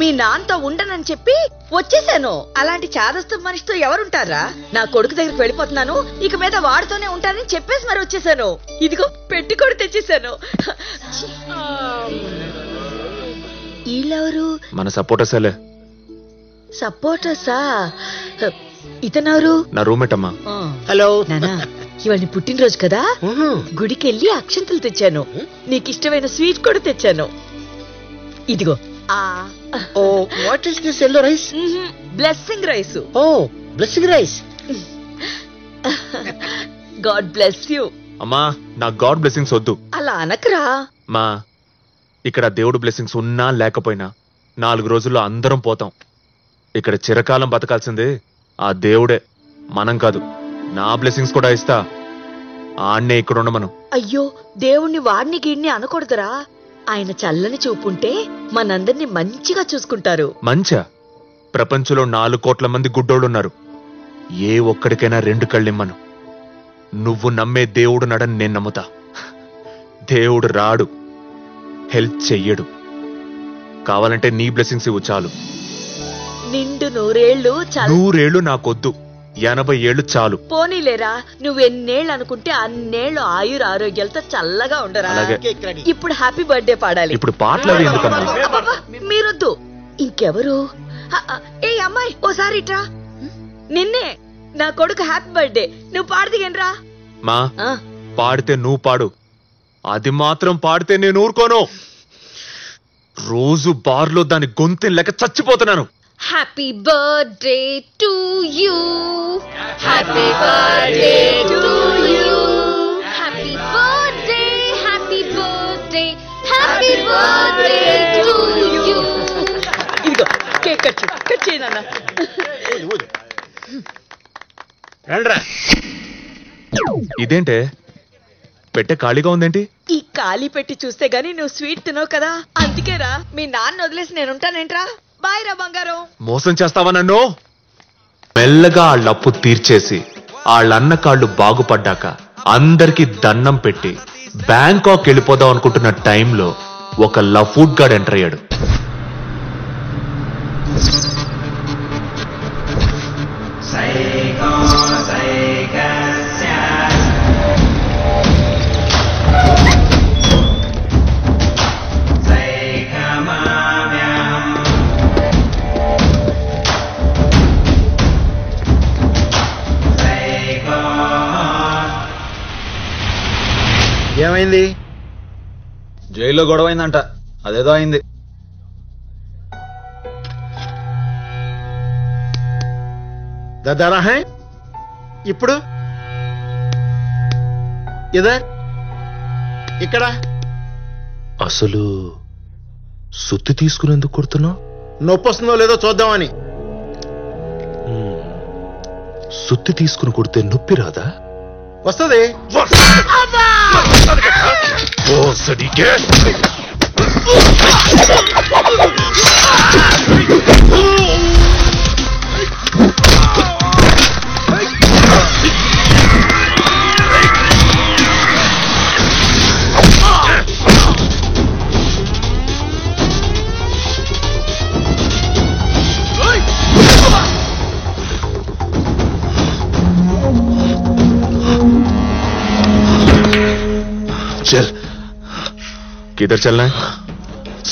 మీ నాన్నతో ఉండనని చెప్పి వచ్చేసాను. అలాంటి చాదస్తు మనిషితో ఎవరుంటారా? నా కొడుకు దగ్గరికి వెళ్ళిపోతున్నాను, ఇక మీద వాడితోనే ఉంటానని చెప్పేసి మరి వచ్చేసాను. ఇదిగో పెట్టి కూడా తెచ్చేసాను. వీళ్ళెవరు? మన సపోర్టర్సేలే. సపోర్టర్సా? ఇతనెవరు? నా రూమ్మేట్ అమ్మా. హలో నానా, ఇవాళ నీ పుట్టినరోజు కదా, గుడికి వెళ్ళి అక్షంతలు తెచ్చాను. నీకు ఇష్టమైన స్వీట్ కూడా తెచ్చాను. ఇదిగో. Oh what is this yellow rice? Blessing rice. Oh blessing rice. God bless you. అమ్మా నా గాడ్ బ్లెస్సింగ్స్ వద్దు. అలా అనకరా. మా ఇక్కడ దేవుడు బ్లెస్సింగ్స్ ఉన్నా లేకపోయినా 4 రోజుల్లో అందరం పోతాం. ఇక్కడ చిరకాలం బతకాల్సిందే ఆ దేవుడే, మనం కాదు. నా బ్లెస్సింగ్స్ కూడా ఇస్తా. ఆన్నే ఇక్కడ ఉండమను. అయ్యో, దేవుణ్ణి వాడిని గీడిని అనకూడదురా. ఆయన చల్లని చూపుంటే మనందరినీ మంచిగా చూసుకుంటారు. మంచా? ప్రపంచంలో 4 కోట్ల మంది గుడ్డోళ్ళున్నారు. ఏ ఒక్కడికైనా 2 కళ్ళిమ్మను. నువ్వు నమ్మే దేవుడు నడని నేను నమ్ముతా. దేవుడు రాడు, హెల్ప్ చెయ్యడు. కావాలంటే నీ బ్లెస్సింగ్స్ ఇవ్వు చాలు. నిండు 100 ఏళ్ళు. 100 ఏళ్ళు నాకొద్దు, 80 ఏళ్ళు చాలు. పోనీలేరా, నువ్వెన్నేళ్ళు అనుకుంటే అన్నేళ్ళు ఆయుర ఆరోగ్యాలతో చల్లగా ఉండరా. అలాగే. ఇప్పుడు హ్యాపీ బర్త్డే పాడాలి. ఇప్పుడు పాటలు అవి ఎందుకమ్మా? అబ్బబ్బా, మీరొద్దు. ఇంకెవరు? ఏ అమ్మాయి ఓసారి ఇట్రా. నిన్నే నా కొడుకు హ్యాపీ బర్త్డే, నువ్వు పాడదిగనరా. మా పాడితే నువ్వు పాడు, అది మాత్రం పాడితే నేను ఊరుకోను. రోజు బార్లో దాని గొంతెం లెక్క చచ్చిపోతున్నాను. Happy birthday to you, happy birthday to you, happy birthday, happy birthday, happy birthday to you. ఇదిగో కేక్ కట్ చేయనన్నా. ఇదేంటే పెట్టె ఖాళీగా ఉందేంటి? ఈ ఖాళీ పెట్టి చూస్తే గానీ నువ్వు స్వీట్ తినవు కదా, అందుకేరా. మీ నాన్న వదిలేసి నేనుంటానేంట్రా. బాయ్ రా బంగారం. మోసం చేస్తావా నన్ను? మెల్లగా వాళ్ళప్పు తీర్చేసి వాళ్ళన్న కాళ్ళు బాగుపడ్డాక అందరికి దండం పెట్టి బ్యాంకాక్ వెళ్ళిపోదాం అనుకుంటున్న టైంలో ఒక లఫూడ్ గార్డ్ ఎంటర్ అయ్యాడు. ఏమైంది? జైల్లో గొడవైందంట, అదేదో అయింది. దాదారా హై ఇప్పుడు ఇదే ఇక్కడ అసలు సుత్తి తీసుకునేందుకు కొడుతున్నావు? నొప్పి వస్తుందో లేదో చూద్దామని. సుత్తి తీసుకుని కొడితే నొప్పి రాదా? వస్తుంది. चल, किधर चलना है?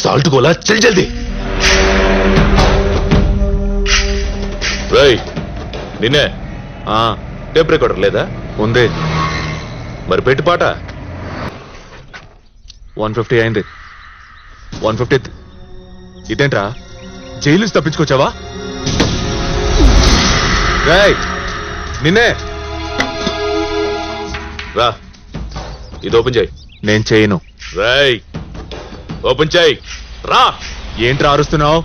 साल्ट गोला, चल जल्दी. రేయ్, నిన్నే టేప్ రికార్డర్ లేదా? ఉంది. మరి పెట్టి పాట 150 అయింది. 150. ఇదేంట్రా, జైలు నుంచి తప్పించుకొచ్చావా? రేయ్, నిన్నే రా, ఇది ఓపెన్ చేయి. నేను చేయను. రేయ్, ఓపెన్ చేయి. రా. ఏంట్రా అరుస్తున్నావు?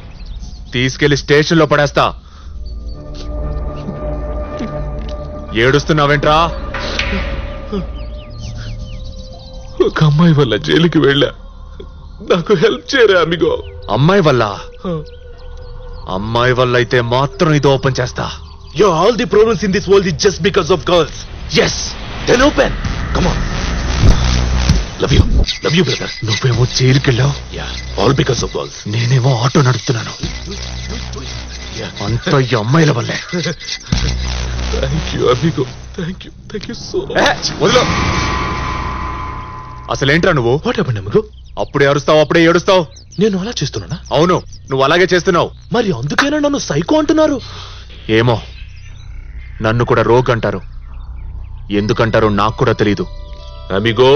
తీసుకెళ్లి స్టేషన్లో పడేస్తా. ఏడుస్తున్నావేంట్రా? ఒక అమ్మాయి వల్ల జైలుకి వెళ్ళా, నాకు హెల్ప్ చేయరా అమిగో. అమ్మాయి వల్ల? అమ్మాయి వల్ల అయితే మాత్రం ఇది ఓపెన్ చేస్తా. All the problems in this world is just because of girls. Yes, then open. Come on. Love you brother. నువ్వేమో జైలుకెళ్ళావు. All because of girls. నేనేమో ఆటో నడుపుతున్నాను. అంత ఈ అమ్మాయిల వల్లే. Thank you amigo. Thank you so much. వదిలో. అసలేంట్రా నువ్వు? What happened amigo? అప్పుడే అరుస్తావు, అప్పుడే ఏడుస్తావు. నేను అలా చేస్తున్నానా? అవును, నువ్వు అలాగే చేస్తున్నావు. మరి అందుకేనా నన్ను సైకో అంటున్నారు? ఏమో, నన్ను కూడా రోగ్ అంటారు. ఎందుకంటారో నాకు కూడా తెలీదు. అమిగో,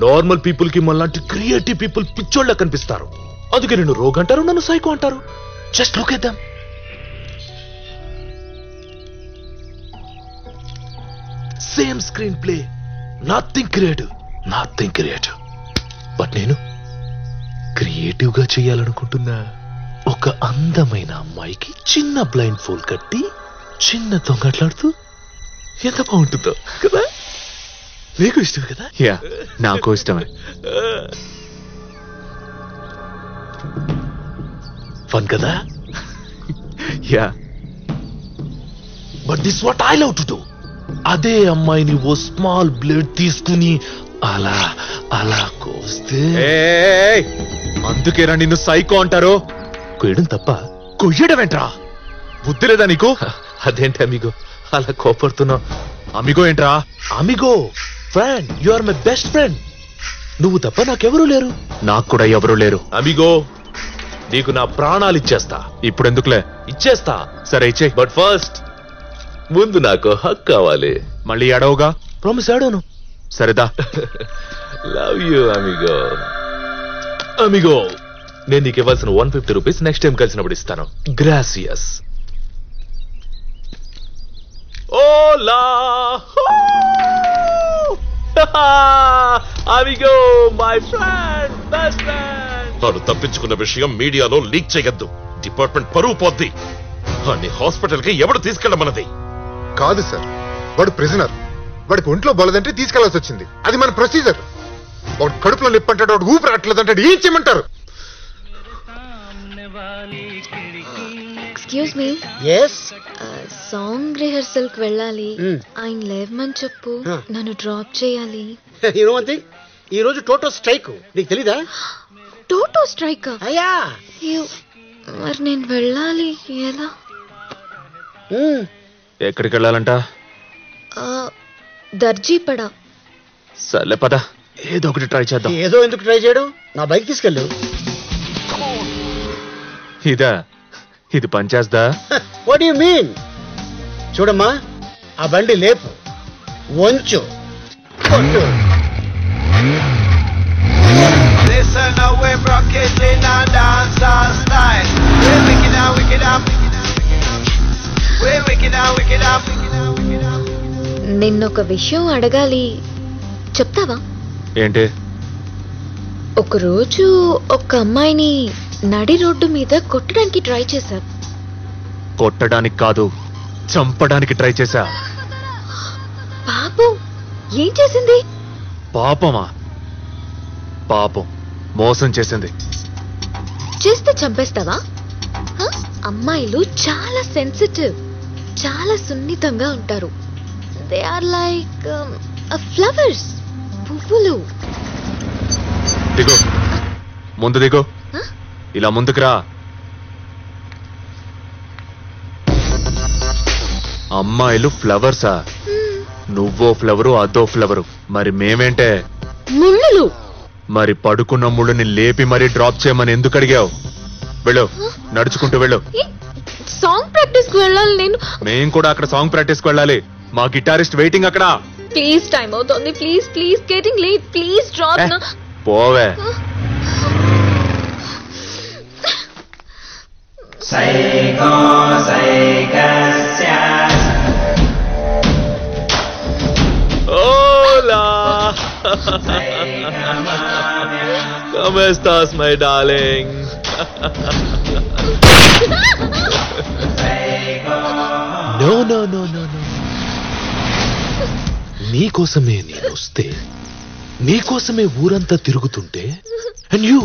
నార్మల్ పీపుల్ కి మనలాంటి క్రియేటివ్ పీపుల్ పిచ్చోళ్ళ కనిపిస్తారు. అందుకే నేను రోగ్ అంటారు, నన్ను సైకో అంటారు. Just look at them. Same screen play, nothing creative. But నేను క్రియేటివ్ గా చేయాలనుకుంటున్నా. ఒక అందమైన అమ్మాయికి చిన్న బ్లైండ్ ఫోల్ కట్టి చిన్న దొంగట్లాడుతూ ఎంత బాగుంటుందో కదా. నీకు ఇష్టం కదా? యా, నాకు ఇష్టమే. ఫన్ కదా? Yeah, but this what I love to do. అదే అమ్మాయిని ఓ స్మాల్ బ్లేడ్ తీసుకుని అలా అలా కోస్తే. అందుకేనా నిన్ను సైకో అంటారు? కొయ్యడం తప్ప? కొయ్యడం ఏంట్రా? బుద్ధి లేదా నీకు? అదేంటి అమిగో, అలా కోపడుతున్నావు? అమిగో ఏంట్రా? Amigo friend, you are my best friend. నువ్వు తప్ప నాకెవరూ లేరు. నాకు కూడా ఎవరు లేరు. అమిగో, నీకు నా ప్రాణాలు ఇచ్చేస్తా. ఇప్పుడు ఎందుకులే? ఇచ్చేస్తా. సరే ఇచ్చే. బట్ ఫస్ట్ ముందు నాకు హక్ కావాలి. మళ్ళీ అడవుగా? ప్రామిస్ ఆడోను. సరేదా. Love you amigo. అమిగో, నేను నీకు ఇవ్వాల్సిన 150 రూపీస్ నెక్స్ట్ టైం కలిసినప్పుడు ఇస్తాను. గ్రాసియస్. ఓలా amigo, my friend, best friend. తాను తప్పించుకున్న విషయం మీడియాలో లీక్ చేయొద్దు. డిపార్ట్మెంట్ పరువు పోద్ది. అన్ని హాస్పిటల్ కి ఎవడు తీసుకెళ్ళమన్నది? కాదు సార్, వాడు ప్రిజనర్. వాడికి ఒంట్లో బలదంటే తీసుకెళ్లాల్సి వచ్చింది. అది మన ప్రొసీజర్. వాడు కడుపులో నొప్పి అంటాడు, వాడు ఊపిరాట్లేదు అంటాడు. ఏం చేయమంటారు? Excuse me. Yes. Song rehearsal కి వెళ్ళాలి. ఆయన లేవమని చెప్పు, నన్ను డ్రాప్ చేయాలి. యు నో వన్ థింగ్, ఈ రోజు టోటో స్ట్రైక్. నీకు తెలీదా? Toto strike? అయ్యా, మరి నేను వెళ్ళాలి ఎలా? ఎక్కడికి వెళ్ళాలంట? దర్జీపడ. సర్లే పద, ఏదో ఒకటి ట్రై చేద్దాం. ఏదో ఎందుకు ట్రై చేయడం? నా బైక్ తీసుకెళ్ళు. ఇదా? ఇది పనిచేస్తా? What you mean? చూడమ్మా, ఆ బండి లేపు, వంచు, కొట్టు. Listen up, we're broadcasting our dancehall style. We're wicked out, wicked up. We're wicked out, wicked up. నిన్నొక విషయం అడగాలి, చెప్తావా? ఏంటి? ఒకరోజు ఒక అమ్మాయిని నడి రోడ్డు మీద కొట్టడానికి ట్రై చేశారు. కొట్టడానికి కాదు, చంపడానికి ట్రై చేశా. పాపం, ఏం చేసింది? పాపమా? పాపం, మోసం చేసింది. చేస్తే చంపేస్తావా? అమ్మాయిలు చాలా సెన్సిటివ్, చాలా సున్నితంగా ఉంటారు. దే ఆర్ లైక్ ఫ్లవర్స్, పువ్వులు. దిగో, ముందు దిగో. ఇలా ముందుకు రా. అమ్మాయిలు ఫ్లవర్సా? నువ్వో ఫ్లవరు, అదో ఫ్లవరు. మరి మేమేంటే? ముళ్ళులు. మరి పడుకున్న ముళ్ళుని లేపి మరీ డ్రాప్ చేయమని ఎందుకు అడిగావు? వెళ్ళు, నడుచుకుంటూ వెళ్ళు. సాంగ్ ప్రాక్టీస్ కు వెళ్ళాలి నేను. మేం కూడా అక్కడ సాంగ్ ప్రాక్టీస్ కు వెళ్ళాలి. మా గిటారిస్ట్ వెయిటింగ్ అక్కడ. ప్లీజ్, టైం అవుతుంది. Please please, getting late. Please drop. పోవే. Hola. ¿Cómo estás, my darling? No, no, no, no, no. నీకోసమే నేను వస్తే, నీకోసమే ఊరంతా తిరుగుతుంటే, and you,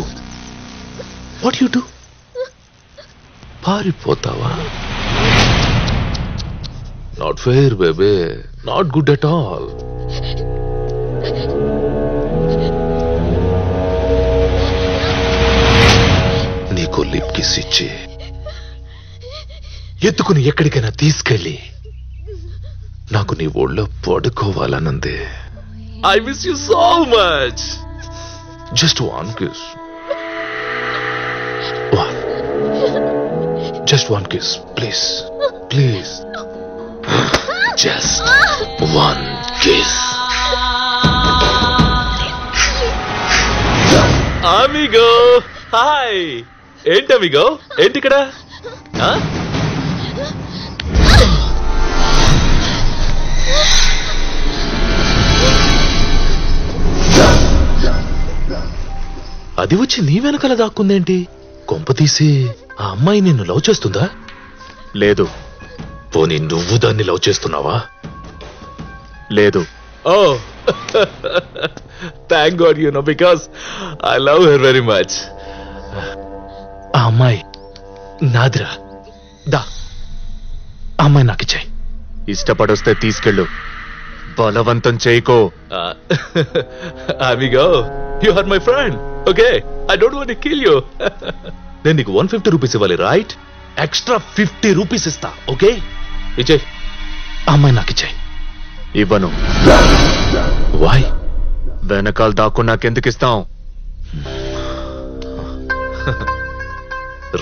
what you do? పారిపోతావా? Not fair, baby. Not good at all. నీకు లిప్ కిస్ ఇచ్చి ఎత్తుకుని ఎక్కడికైనా తీసుకెళ్ళి నాకు నీ ఒళ్ళో పడుకోవాలనుంది. I miss you so much. Just one kiss. Just one kiss, please. Please. Just one kiss. Amigo, hi. ఏంటి అమిగో? ఏంటి ఇక్కడ? అది వచ్చి నీ వెనకాల దాక్కుందేంటి? కొంప తీసి ఆ అమ్మాయి నిన్ను లవ్ చేస్తుందా? లేదు. పోనీ నువ్వు దాన్ని లవ్ చేస్తున్నావా? లేదు. Oh, thank God, you know, because I love her very much. ఆ అమ్మాయి నాదిరా. దా, ఆ అమ్మాయి నాకు ఇచ్చాయి. ఇష్టపడొస్తే తీసుకెళ్ళు, బలవంతం చేయకో. Amigo, you are my friend. Okay, I don't want to kill you. నేను నీకు 150 రూపీస్ ఇవ్వాలి, రైట్? ఎక్స్ట్రా 50 రూపీస్ ఇస్తా. ఓకే, ఇచ్చే. అమ్మాయి నాకు ఇచ్చాయి. ఇవ్వను. వాయ్? వెనకాల దాక్కు నాకెందుకు ఇస్తాం?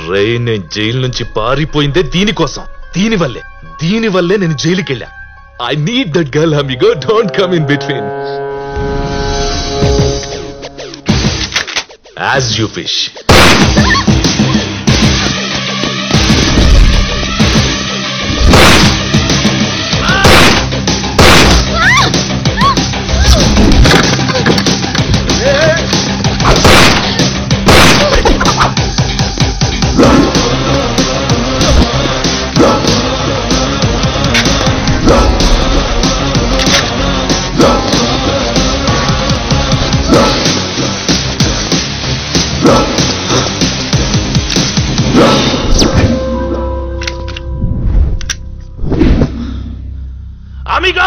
రే, నేను జైలు నుంచి పారిపోయిందే దీనికోసం. దీనివల్లే నేను జైలుకి వెళ్ళా. I need that girl amigo. Don't come in between. As you fish. Amigo!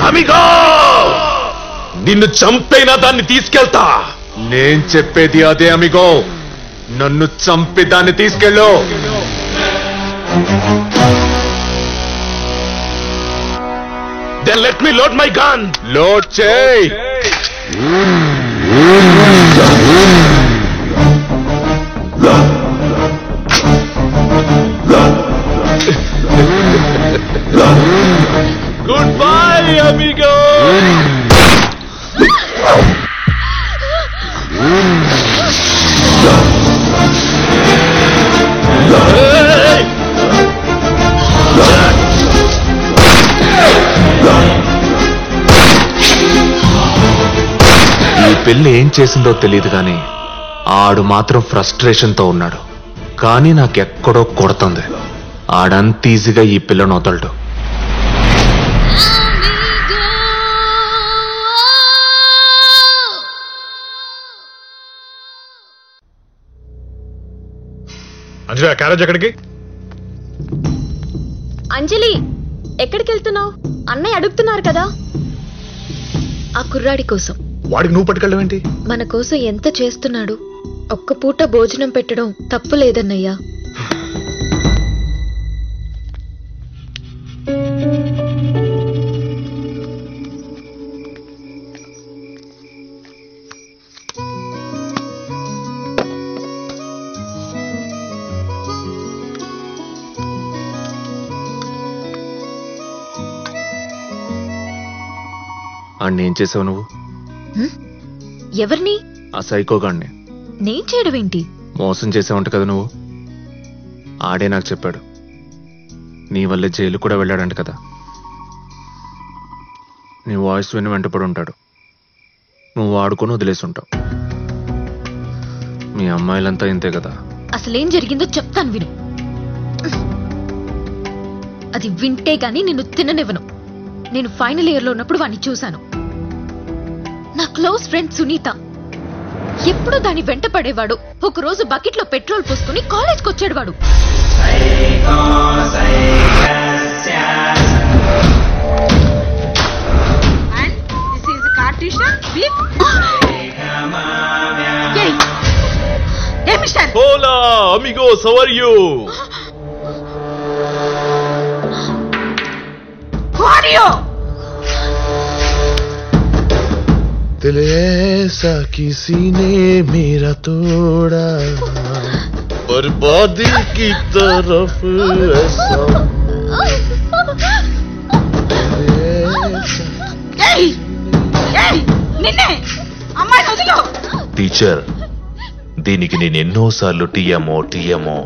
Amigo, నిన్ను చంపైనా దాన్ని తీసుకెళ్తా. నేను చెప్పేది అదే అమిగో. నన్ను చంపి దాన్ని తీసుకెళ్ళు. Then let me load my gun. Load చేయి. Goodbye, amigo. ఈ పిల్ల ఏం చేసిందో తెలియదు కానీ ఆడు మాత్రం ఫ్రస్ట్రేషన్తో ఉన్నాడు. కానీ నాకెక్కడో కొడుతుంది. ఆడంత ఈజీగా ఈ పిల్లను వదలడు. అంజలి, క్యారేజ్ ఎక్కడికి? అంజలి, ఎక్కడికి వెళ్తున్నావు? అన్నయ్య అడుగుతున్నారు కదా. ఆ కుర్రాడి కోసం. వాడికి నువ్వు పట్టుకెళ్ళడం ఏంటి? మన కోసం ఎంత చేస్తున్నాడు. ఒక్క పూట భోజనం పెట్టడం తప్పు లేదన్నయ్యా. అన్నేం చేసావు నువ్వు? ఎవరిని? ఆ సైకోగాడిని. నేను చేయడం ఏంటి? మోసం చేసావంట కదా నువ్వు. ఆడే నాకు చెప్పాడు. నీ వల్లే జైలు కూడా వెళ్ళాడంట కదా. నీ వాయిస్ విని వెంటపడి ఉంటాడు. నువ్వు ఆడుకొని వదిలేసి ఉంటావు. మీ అమ్మాయిలంతా ఇంతే కదా. అసలేం జరిగిందో చెప్తాను విను. అది వింటే గాని నిన్ను తిననివ్వను. నేను ఫైనల్ ఇయర్ లో ఉన్నప్పుడు వాడిని చూశాను. నా క్లోజ్ ఫ్రెండ్ సునీత. ఎప్పుడు దాని వెంట పడేవాడు. ఒకరోజు బకెట్ లో పెట్రోల్ పోసుకుని కాలేజ్కి వచ్చాడు వాడు. Hola, amigos, how are you? दिल ऐसा किसी ने मेरा तोड़ा, बर्बादी की तरफ ऐसा టీచర్, దీనికి నేను ఎన్నోసార్లు టీఎమో టీఎమో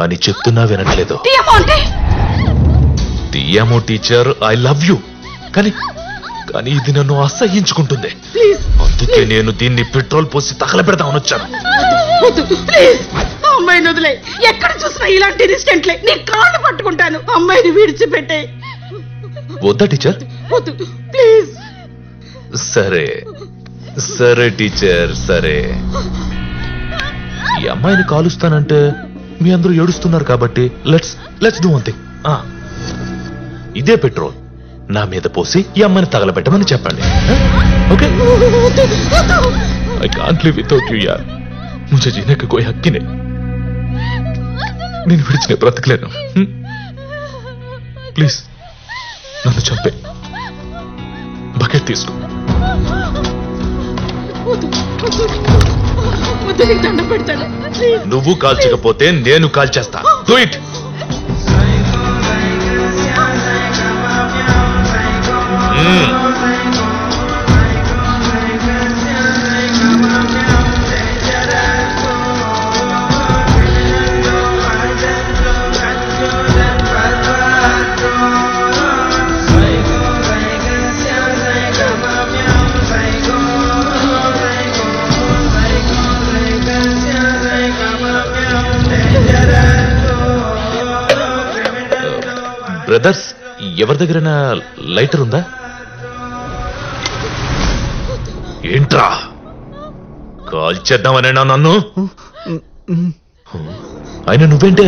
అని చెప్తున్నా వినట్లేదు. టీఎమో టీచర్, ఐ లవ్ యూ. కానీ కానీ ఇది నన్ను అసహ్యించుకుంటుంది. అందుకే నేను దీన్ని పెట్రోల్ పోసి తగలబెడదామని వచ్చాను. అమ్మాయిని వదిలే. ఎక్కడ చూసినా ఇలాంటి ఇన్సిడెంట్లే. నీ కాళ్ళు పట్టుకుంటాను. అమ్మాయిని విడిచిపెట్టే. వద్దా టీచర్? ప్లీజ్. సరే సరే టీచర్, సరే. ఈ అమ్మాయిని కాలుస్తానంటే మీ అందరూ ఏడుస్తున్నారు కాబట్టి లెట్స్ డూ వన్ థింగ్. ఇదే పెట్రోల్ నా మీద పోసి ఈ అమ్మాయిని తగలబెట్టమని చెప్పండి. Okay? I can't live without you యార్. मुझे जीने का कोई हक ही नहीं. నేను విడిచిన బ్రతకలేను. ప్లీజ్ నన్ను చంపే. బకెట్ తీసుకో. నువ్వు కాల్చకపోతే నేను కాల్చేస్తా. Do it. బ్రదర్స్, ఎవరి దగ్గర లైటర్ ఉందా? ఏంట్రా కాల్ చేద్దామనేనా నన్ను? అయినా నువ్వేంటే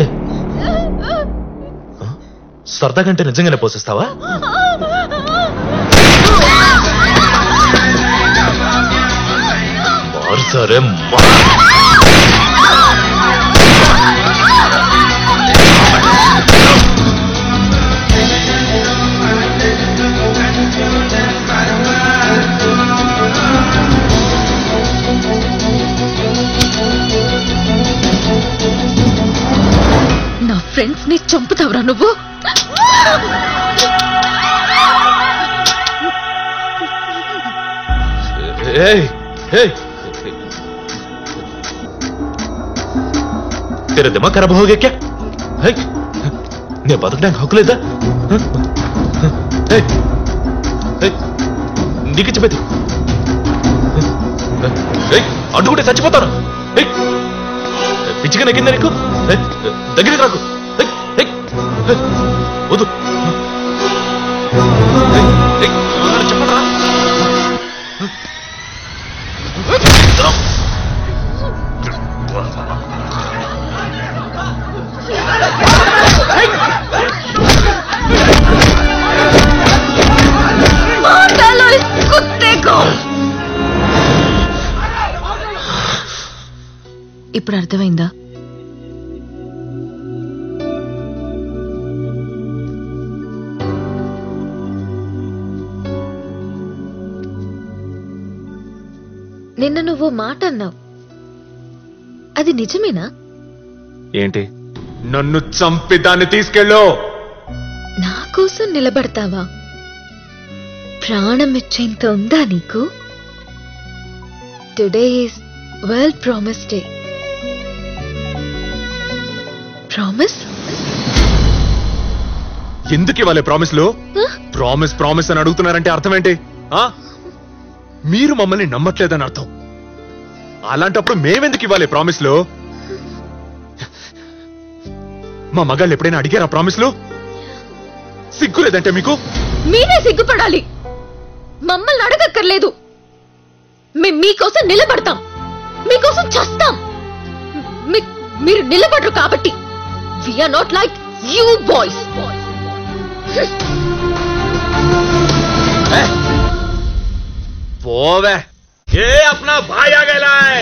సరదా కంటే నిజంగానే పోసేస్తావా? మారు సరే ఫ్రెండ్స్ ని చంపుతావురా నువ్వు? तेरा दिमाग खराब हो गया क्या? నేను బతకడానికి హక్కు లేదా? నీకు చెప్పేది అడ్డుకుంటే చచ్చిపోతాను. పిచ్చిగా నెక్కిందా నీకు? దగ్గరికి రాకు. వద్దు. చెప్పరా? ఇప్పుడు అర్థమైందా? నిన్న నువ్వు మాట అన్నావు, అది నిజమేనా? ఏంటి? నన్ను చంపి దాన్ని తీసుకెళ్ళు. నా కోసం నిలబడతావా? ప్రాణం ఇచ్చేంత ఉందా నీకు? Today is well promise day. Promise? ఎందుకు ఇవ్వాలి ప్రామిస్లు? ప్రామిస్ ప్రామిస్ అని అడుగుతున్నారంటే అర్థం ఏంటి? మీరు మమ్మల్ని నమ్మట్లేదని అర్థం. అలాంటప్పుడు మేమెందుకు ఇవ్వాలి ప్రామిస్లు? మా మగాళ్ళు ఎప్పుడైనా అడిగారా ప్రామిస్లు? సిగ్గులేదంటే మీకు? మీరే సిగ్గుపడాలి. మమ్మల్ని అడగక్కర్లేదు. మేము మీకోసం నిలబడతాం, మీకోసం చస్తాం. మీరు నిలబడరు కాబట్టి. We are not like you boys. పోవే. ఏ అప్నా భాయ్ ఆ గయలా high.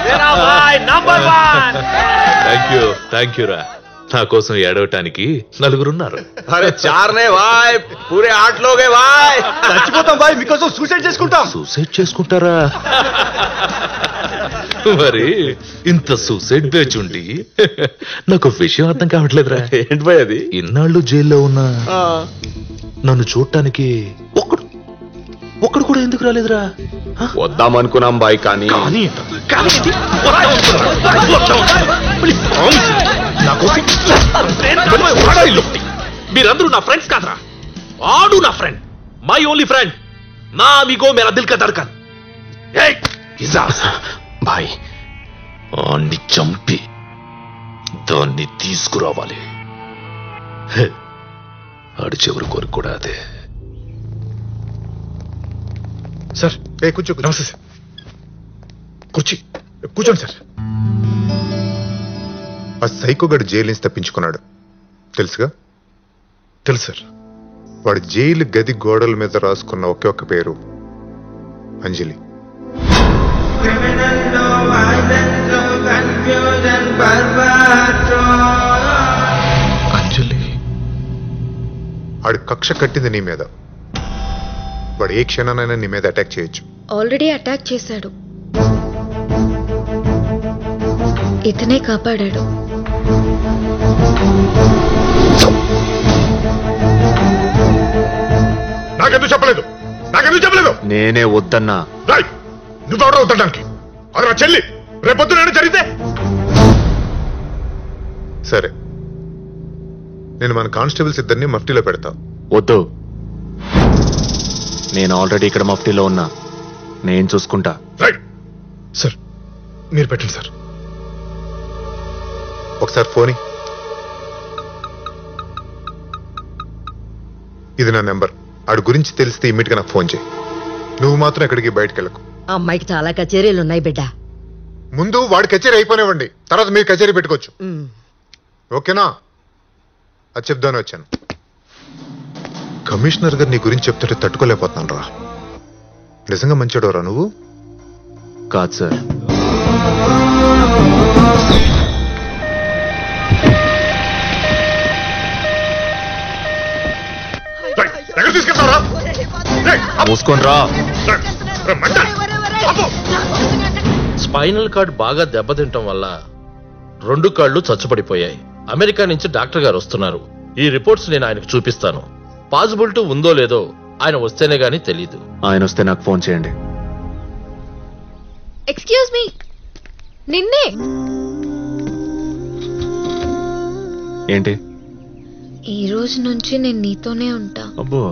Mera Bhai number 1. Thank you రా. నా కోసం ఏడవటానికి నలుగురున్నారు. అరే చార్నే భాయ్, పూరే 8 లోగే భాయ్. చచ్చిపోతాం భాయ్, మీకోసం సూసైడ్ చేసుకుంటాం. సూసైడ్ చేసుకుంటారా? మరి ఇంత సూసైడ్ పేచి ఉండి నాకు విషయం అర్థం కావట్లేదురా. ఏంటి భాయ్ అది? ఇన్నాళ్ళు జైల్లో ఉన్నా నన్ను చూడటానికి ఒక్కడు కూడా ఎందుకు రాలేదురా? వద్దామనుకున్నాం బాయ్, కానీ మీరందరూ నా ఫ్రెండ్స్ కాదరా. ఆడు నా ఫ్రెండ్, మై ఓన్లీ ఫ్రెండ్. నా మీగో మేరా దిల్ కా ధడ్కన్. బాయ్, ఆన్ని చంపి దాన్ని తీసుకురావాలి. ఆడి చివరి కోరిక కూడా అదే. సార్ కూర్చో. నమస్తే సార్. కూర్చోండి సార్. ఆ సైకోగాడు జైలు నుంచి తప్పించుకున్నాడు తెలుసుగా? తెలుసు సార్. వాడు జైలు గది గోడల మీద రాసుకున్న ఒకే ఒక్క పేరు అంజలి. అంజలి? ఆడు కక్ష కట్టింది నీ మీద. వాడు ఏ క్షణానైనా నీ మీద అటాక్ చేయొచ్చు. ఆల్రెడీ అటాక్ చేశాడు. ఇతనే కాపాడాడు. నాకెందుకు చెప్పలేదు? నేనే వద్దన్నా. నువ్వెవడో వద్దడానికి? అది నా చెల్లి. రేపొద్దున జరిగితే సరే, నేను మన కానిస్టేబుల్స్ ఇద్దరిని మఫ్టీలో పెడతా. వద్దు, నేను ఆల్రెడీ ఇక్కడ మఫ్టీలో ఉన్నా. నేను చూసుకుంటా. సార్ మీరు పెట్టండి సార్. ఒకసారి ఫోన్. ఇది నా నెంబర్. ఆడి గురించి తెలిస్తే ఇమ్మీడియట్ గా నాకు ఫోన్ చేయి. నువ్వు మాత్రం ఎక్కడికి బయటకు వెళ్ళకు. అమ్మాయికి చాలా కచేరీలు ఉన్నాయి బిడ్డ. ముందు వాడి కచేరీ అయిపోనివ్వండి, తర్వాత మీరు కచేరీ పెట్టుకోవచ్చు. ఓకేనా? అది చెప్దాను వచ్చాను. కమిషనర్ గారు నీ గురించి చెప్తుంటే తట్టుకోలేకపోతున్నాను రా. నిజంగా మంచివాడోరా నువ్వు? కాదు సార్. మూసుకొని రా. స్పైనల్ కార్డ్ బాగా దెబ్బతింటం వల్ల 2 కాళ్ళు చచ్చుపడిపోయాయి. అమెరికా నుంచి డాక్టర్ గారు వస్తున్నారు. ఈ రిపోర్ట్స్ నేను ఆయనకు చూపిస్తాను. పాసిబిలిటీ ఉందో లేదో ఆయన వస్తేనే గానీ తెలీదు. ఆయన వస్తే నాకు ఫోన్ చేయండి. ఎక్స్క్యూజ్ మీ, నిన్నే. ఏంటి? ఈ రోజు నుంచి నేను నీతోనే ఉంటా. అబ్బో.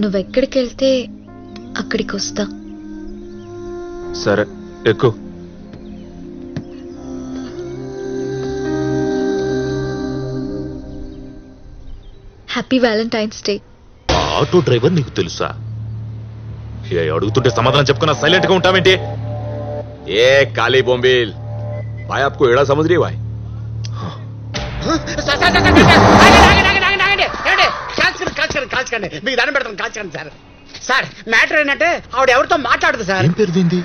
నువ్వెక్కడికి వెళ్తే అక్కడికి వస్తా. సరే ఎక్కువ. Happy Valentine's day. Auto driver నీకు తెలుసా? అడుగుతుంటే సమాధానం చెప్పుకున్నా సైలెంట్ గా ఉంటావేంటి? ఏ కాళీ బొంబిల్ భాయ్, आपको एड़ा समझ रही भाई? మీకు దండం పెడతాను, కాల్చండి సార్. సార్ మ్యాటర్ ఏంటంటే ఆవిడ ఎవరితో మాట్లాడదు సార్. ఏం పేరు దీంది?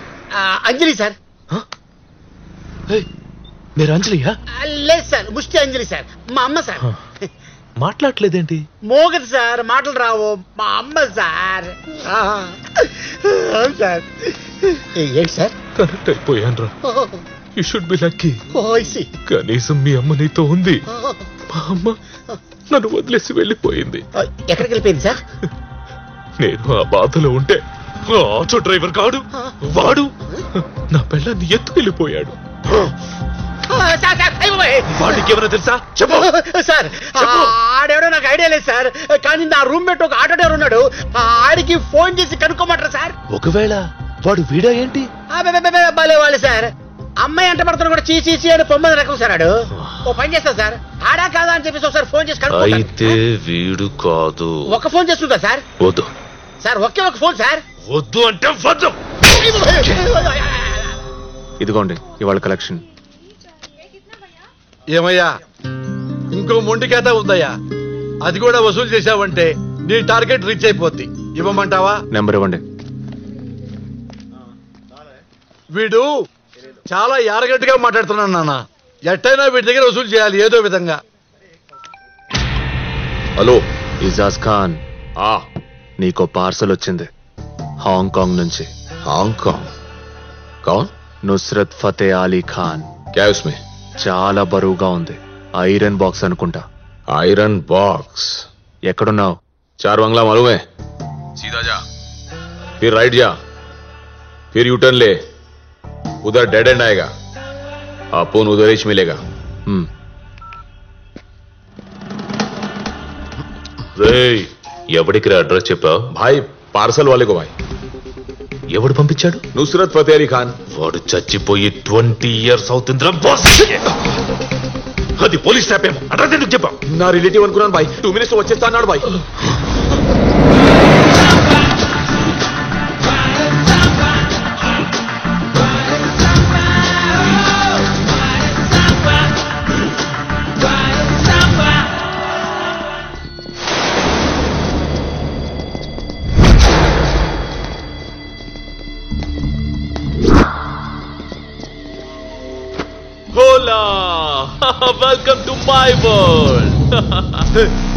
అంజలి సార్. మీరు అంజలియా? లేదు సార్, ముష్టి అంజలి సార్. మా అమ్మ సార్. మాట్లాడలేదేంటి? మోగదు సార్, మాటలు రావు. మా అమ్మ సార్. సార్ ఏంటి సార్? కరెక్ట్ అయిపోయాను రా. You should be lucky. కనీసం మీ అమ్మ నీతో ఉంది. మా అమ్మ నన్ను వదిలేసి వెళ్ళిపోయింది. ఎక్కడికి వెళ్ళిపోయింది సార్? నేను ఆ బాధలో ఉంటే ఆ ఆటో డ్రైవర్ కాడు వాడు నా పిల్లాన్ని ఎత్తుకెళ్ళిపోయాడు. వాడికి ఏమైనా తెలుసా? చెప్పు సార్. ఆడెవడో నాకు ఐడియా లేదు సార్, కానీ నా రూమ్ మేట్ ఒక ఆటో డ్రైవర్ ఉన్నాడు, ఆడికి ఫోన్ చేసి కనుక్కోమంటారు సార్. ఒకవేళ వాడు వీడా ఏంటి? భలే వాళ్ళు సార్. అమ్మాయి అంట పడుతున్నా కూడా చీచీ అని పొమ్మని రకం సార్. ఆడు ఓ పని చేస్తాను సార్, ఆడా కాదా అని చెప్పేసి ఒకసారి ఫోన్ చేసి కనుక్కుంటాను. అయితే వీడు కాదు. ఒక ఫోన్ చేసుకుంటా సార్. వద్దు సార్, ఒకే ఒక ఫోన్ సార్. వద్దు అంటే వద్దు. ఇదిగోండి ఇవాళ కలెక్షన్. ఏమయ్యా, ఇంకో మొండి ఖాతా ఉందయ్యా, అది కూడా వసూలు చేశావంటే నీ టార్గెట్ రీచ్ అయిపోద్ది. ఇవ్వమంటావా? నెంబర్ ఇవ్వండి. వీడు చాలా యారగట్టుగా మాట్లాడుతున్నాను నాన్న, ఎట్టయినా వీడి దగ్గర వసూలు చేయాలి ఏదో విధంగా. హలో ఇజాజ్ ఖాన్, నీకో పార్సల్ వచ్చింది హాంకాంగ్ నుంచి. హాంకాంగ్? కౌన్? నుస్రత్ ఫతే అలీ ఖాన్. క్యా ఉస్మే? చాలా బరువుగా ఉంది, ఐరన్ బాక్స్ అనుకుంటా. Iron box? ఎక్కడున్నావు? 4 बंगला मालूम है, सीधा जा, फिर राइट जा, फिर यू टर्न ले, उधर डेड एंड आएगा, अपन उधर ही मिलेगा. రేయ్, ఎవడికి అడ్రస్ చెప్పావు? भाई पार्सल वाले को भाई. ఎవడు పంపించాడు? नुसरत फतेह अली खान. వాడు చచ్చిపోయి 20 years అవుతుందిరా బాస్. అది పోలీస్ ట్రాప్ ఏమో. అడ్రస్ ఎందుకు చెప్పావు? నా రిలేటివ్ అనుకున్నాను భాయ్, 2 minutes లో వచ్చేస్తా అన్నాడు భాయ్. Welcome to my world.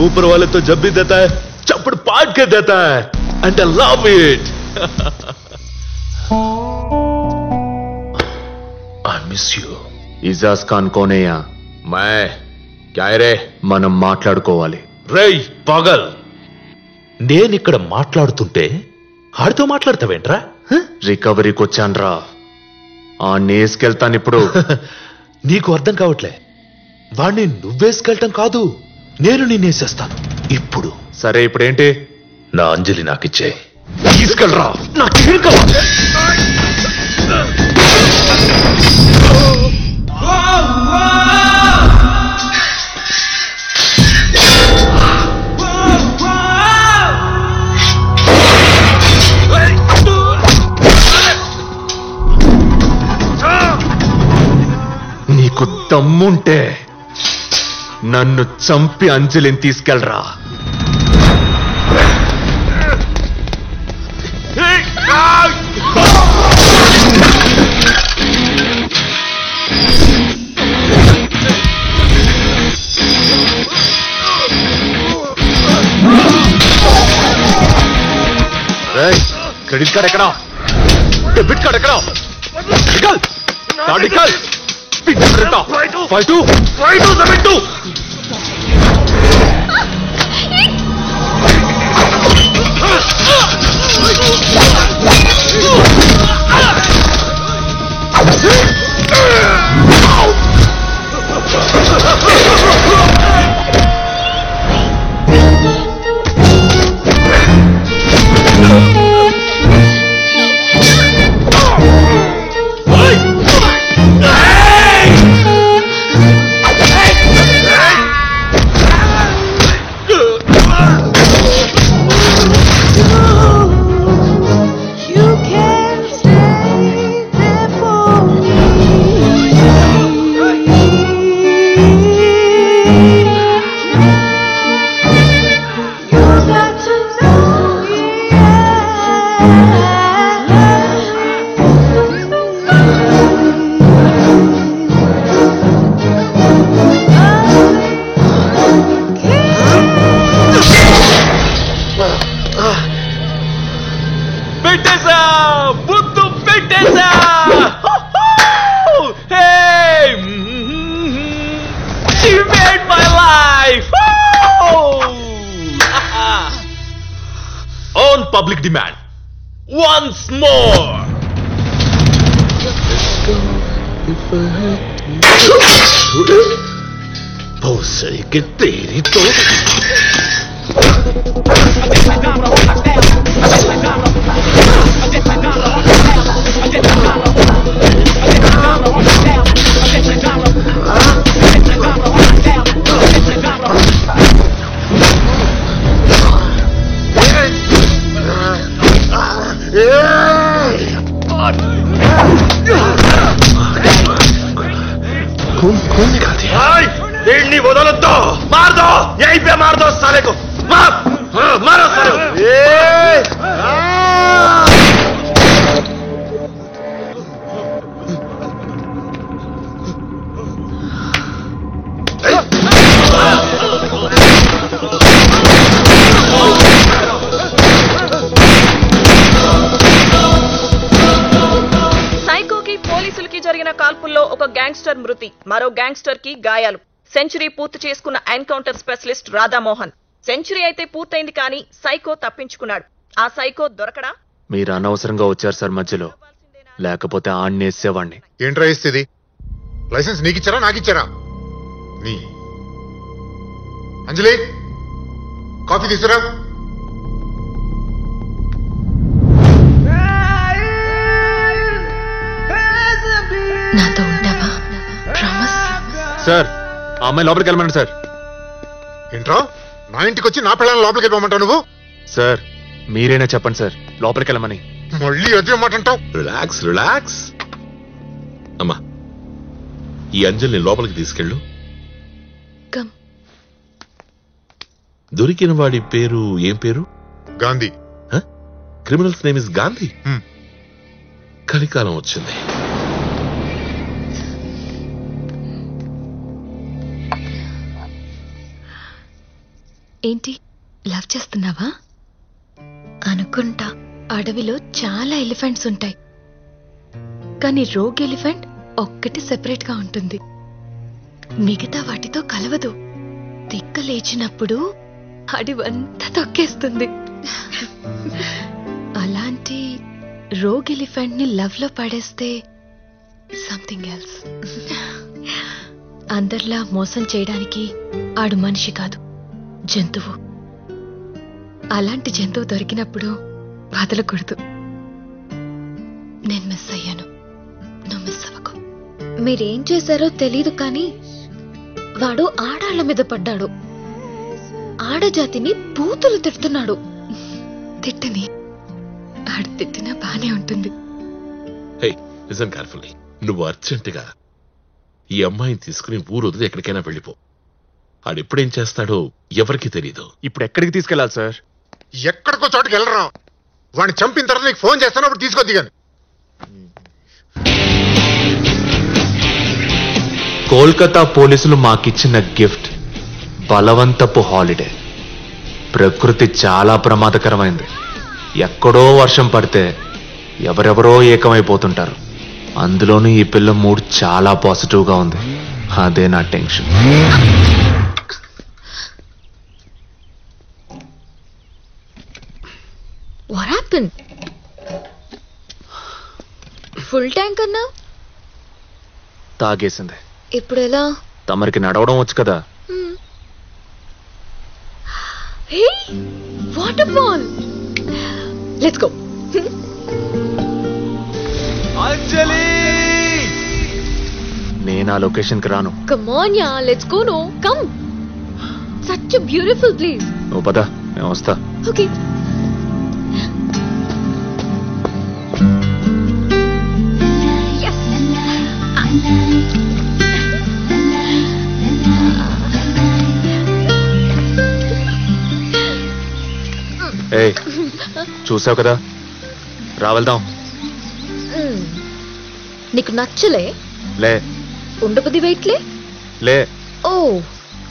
ऊपर वाले तो जब भी देता है चपड़ पाट के देता है, and I love it. I miss you. Ejaz Khan కోనేయా? मैं क्या है रे? మనం మాట్లాడుకోవాలి. రేయ్ పగల్, నేనిక్కడ మాట్లాడుతుంటే ఆడితో మాట్లాడతావేంట్రా? రికవరీకి వచ్చాన్రా, ఆ నేసుకెళ్తాను ఇప్పుడు. నీకు అర్థం కావట్లే, వాణ్ణి నువ్వేసుకెళ్ళటం కాదు, నేను నిన్నేసేస్తాను ఇప్పుడు. సరే ఇప్పుడేంటి? నా అంజలి నాకిచ్చే. తీసుకెళ్ళరా, నాకేం కావాలి? నీకు దమ్ముంటే నన్ను చంపి అంజలిని తీసుకెళ్ళరా. క్రెడిట్ కార్డ్ ఎక్కడా? డెబిట్ కార్డ్ ఎక్కడా? Nickel card nickel. You can't stay there for me. Public demand once more. भोसड़ी के तेरी तो कौन निकाल दिया? नहीं बदलतो, मार दो, यहीं पे मार दो साले को, मार, मारो साले को. సైకోకి పోలీసులకి జరిగిన కాల్పుల్లో ఒక గ్యాంగ్స్టర్ మృతి, మరో గ్యాంగ్స్టర్ కి గాయాలు. సెంచరీ పూర్తి చేసుకున్న ఎన్కౌంటర్ స్పెషలిస్ట్ రాధామోహన్. సెంచరీ అయితే పూర్తయింది కానీ సైకో తప్పించుకున్నాడు. ఆ సైకో దొరకడా? మీరు అనవసరంగా వచ్చారు సార్ మధ్యలో, లేకపోతే ఆన్నేసేవాణ్ణి. ఏంట్రా ఇస్తుంది? లైసెన్స్ నీకిచ్చారా నాకిచ్చారా? నీ అంజలి కాఫీ తీసుకురా. నాతో ఉంటావా? ప్రామిస్. సార్ ఆ అమ్మాయి లోపలికి వెళ్ళమండి సార్. ఏంట్రా నా ఇంటికి వచ్చి నా పిల్లల్ని లోపలికి వెళ్ళమంటావు నువ్వు? సార్ మీరైనా చెప్పండి సార్ లోపలికి వెళ్ళమని. మళ్ళీ అదే మాట అంటావు? Relax relax. అమ్మా ఈ అంజలిని లోపలికి తీసుకెళ్ళు. కమ్. దొరికిన వాడి పేరు ఏం పేరు? Gandhi. Criminals name is Gandhi. కలికాలం వచ్చింది. ఏంటి లవ్ చేస్తున్నావా? అనుకుంటా. అడవిలో చాలా ఎలిఫెంట్స్ ఉంటాయి, కానీ రోగ్ ఎలిఫెంట్ ఒక్కటి సెపరేట్ గా ఉంటుంది. మిగతా వాటితో కలవదు. తిక్క లేచినప్పుడు అడివంతా తొక్కేస్తుంది. అలాంటి రోగ్ ఎలిఫెంట్ ని లవ్ లో పడేస్తే సంథింగ్ ఎల్స్. అందరిలా మోసం చేయడానికి ఆడు మనిషి కాదు, జంతువు. అలాంటి జంతువు దొరికినప్పుడు వదలకూడదు. నేను మిస్ అయ్యాను, నువ్వు మిస్ అవ్వకు. మీరేం చేశారో తెలీదు కానీ వాడు ఆడాళ్ల మీద పడ్డాడు. ఆడజాతిని బూతులు తిడుతున్నాడు. తిట్టని, ఆడు తిట్టినా బానే ఉంటుంది. Hey listen carefully. నువ్వు అర్జెంటుగా ఈ అమ్మాయిని తీసుకుని ఊరు వదిలి ఎక్కడికైనా వెళ్ళిపో. ఆడెప్పుడేం చేస్తాడో ఎవరికి తెలీదు. ఇప్పుడు ఎక్కడికి తీసుకెళ్లాలి సార్? ఎక్కడికో చోటుకి వెళ్ళరా. వాడిని చంపిన తర్వాత నీకు ఫోన్ చేస్తాను, అప్పుడు తీసుకొద్ది కానీ. కోల్కతా పోలీసులు మాకిచ్చిన గిఫ్ట్ బలవంతపు హాలిడే. ప్రకృతి చాలా ప్రమాదకరమైంది. ఎక్కడో వర్షం పడితే ఎవరెవరో ఏకమైపోతుంటారు. అందులోనూ ఈ పిల్ల మూడ్ చాలా పాజిటివ్ గా ఉంది. అదే నా tension. What happen? Full tank అన్నా తాగేసింది. ఇప్పుడు ఎలా? తమరికి నడవడం వచ్చు కదా. Hey waterfall, let's go. Anjali నేను ఆ లొకేషన్ కి రాను. Come on yeah, let's go. No come. Such a beautiful place. నువ్వు పద, నేను వస్తా. ఓకే. ఏయ్ చూసావు కదా, రా వెళ్దాం. నీకు నచ్చలే? లే. ఉండబుద్ధి వెయిట్లే? లే. ఓ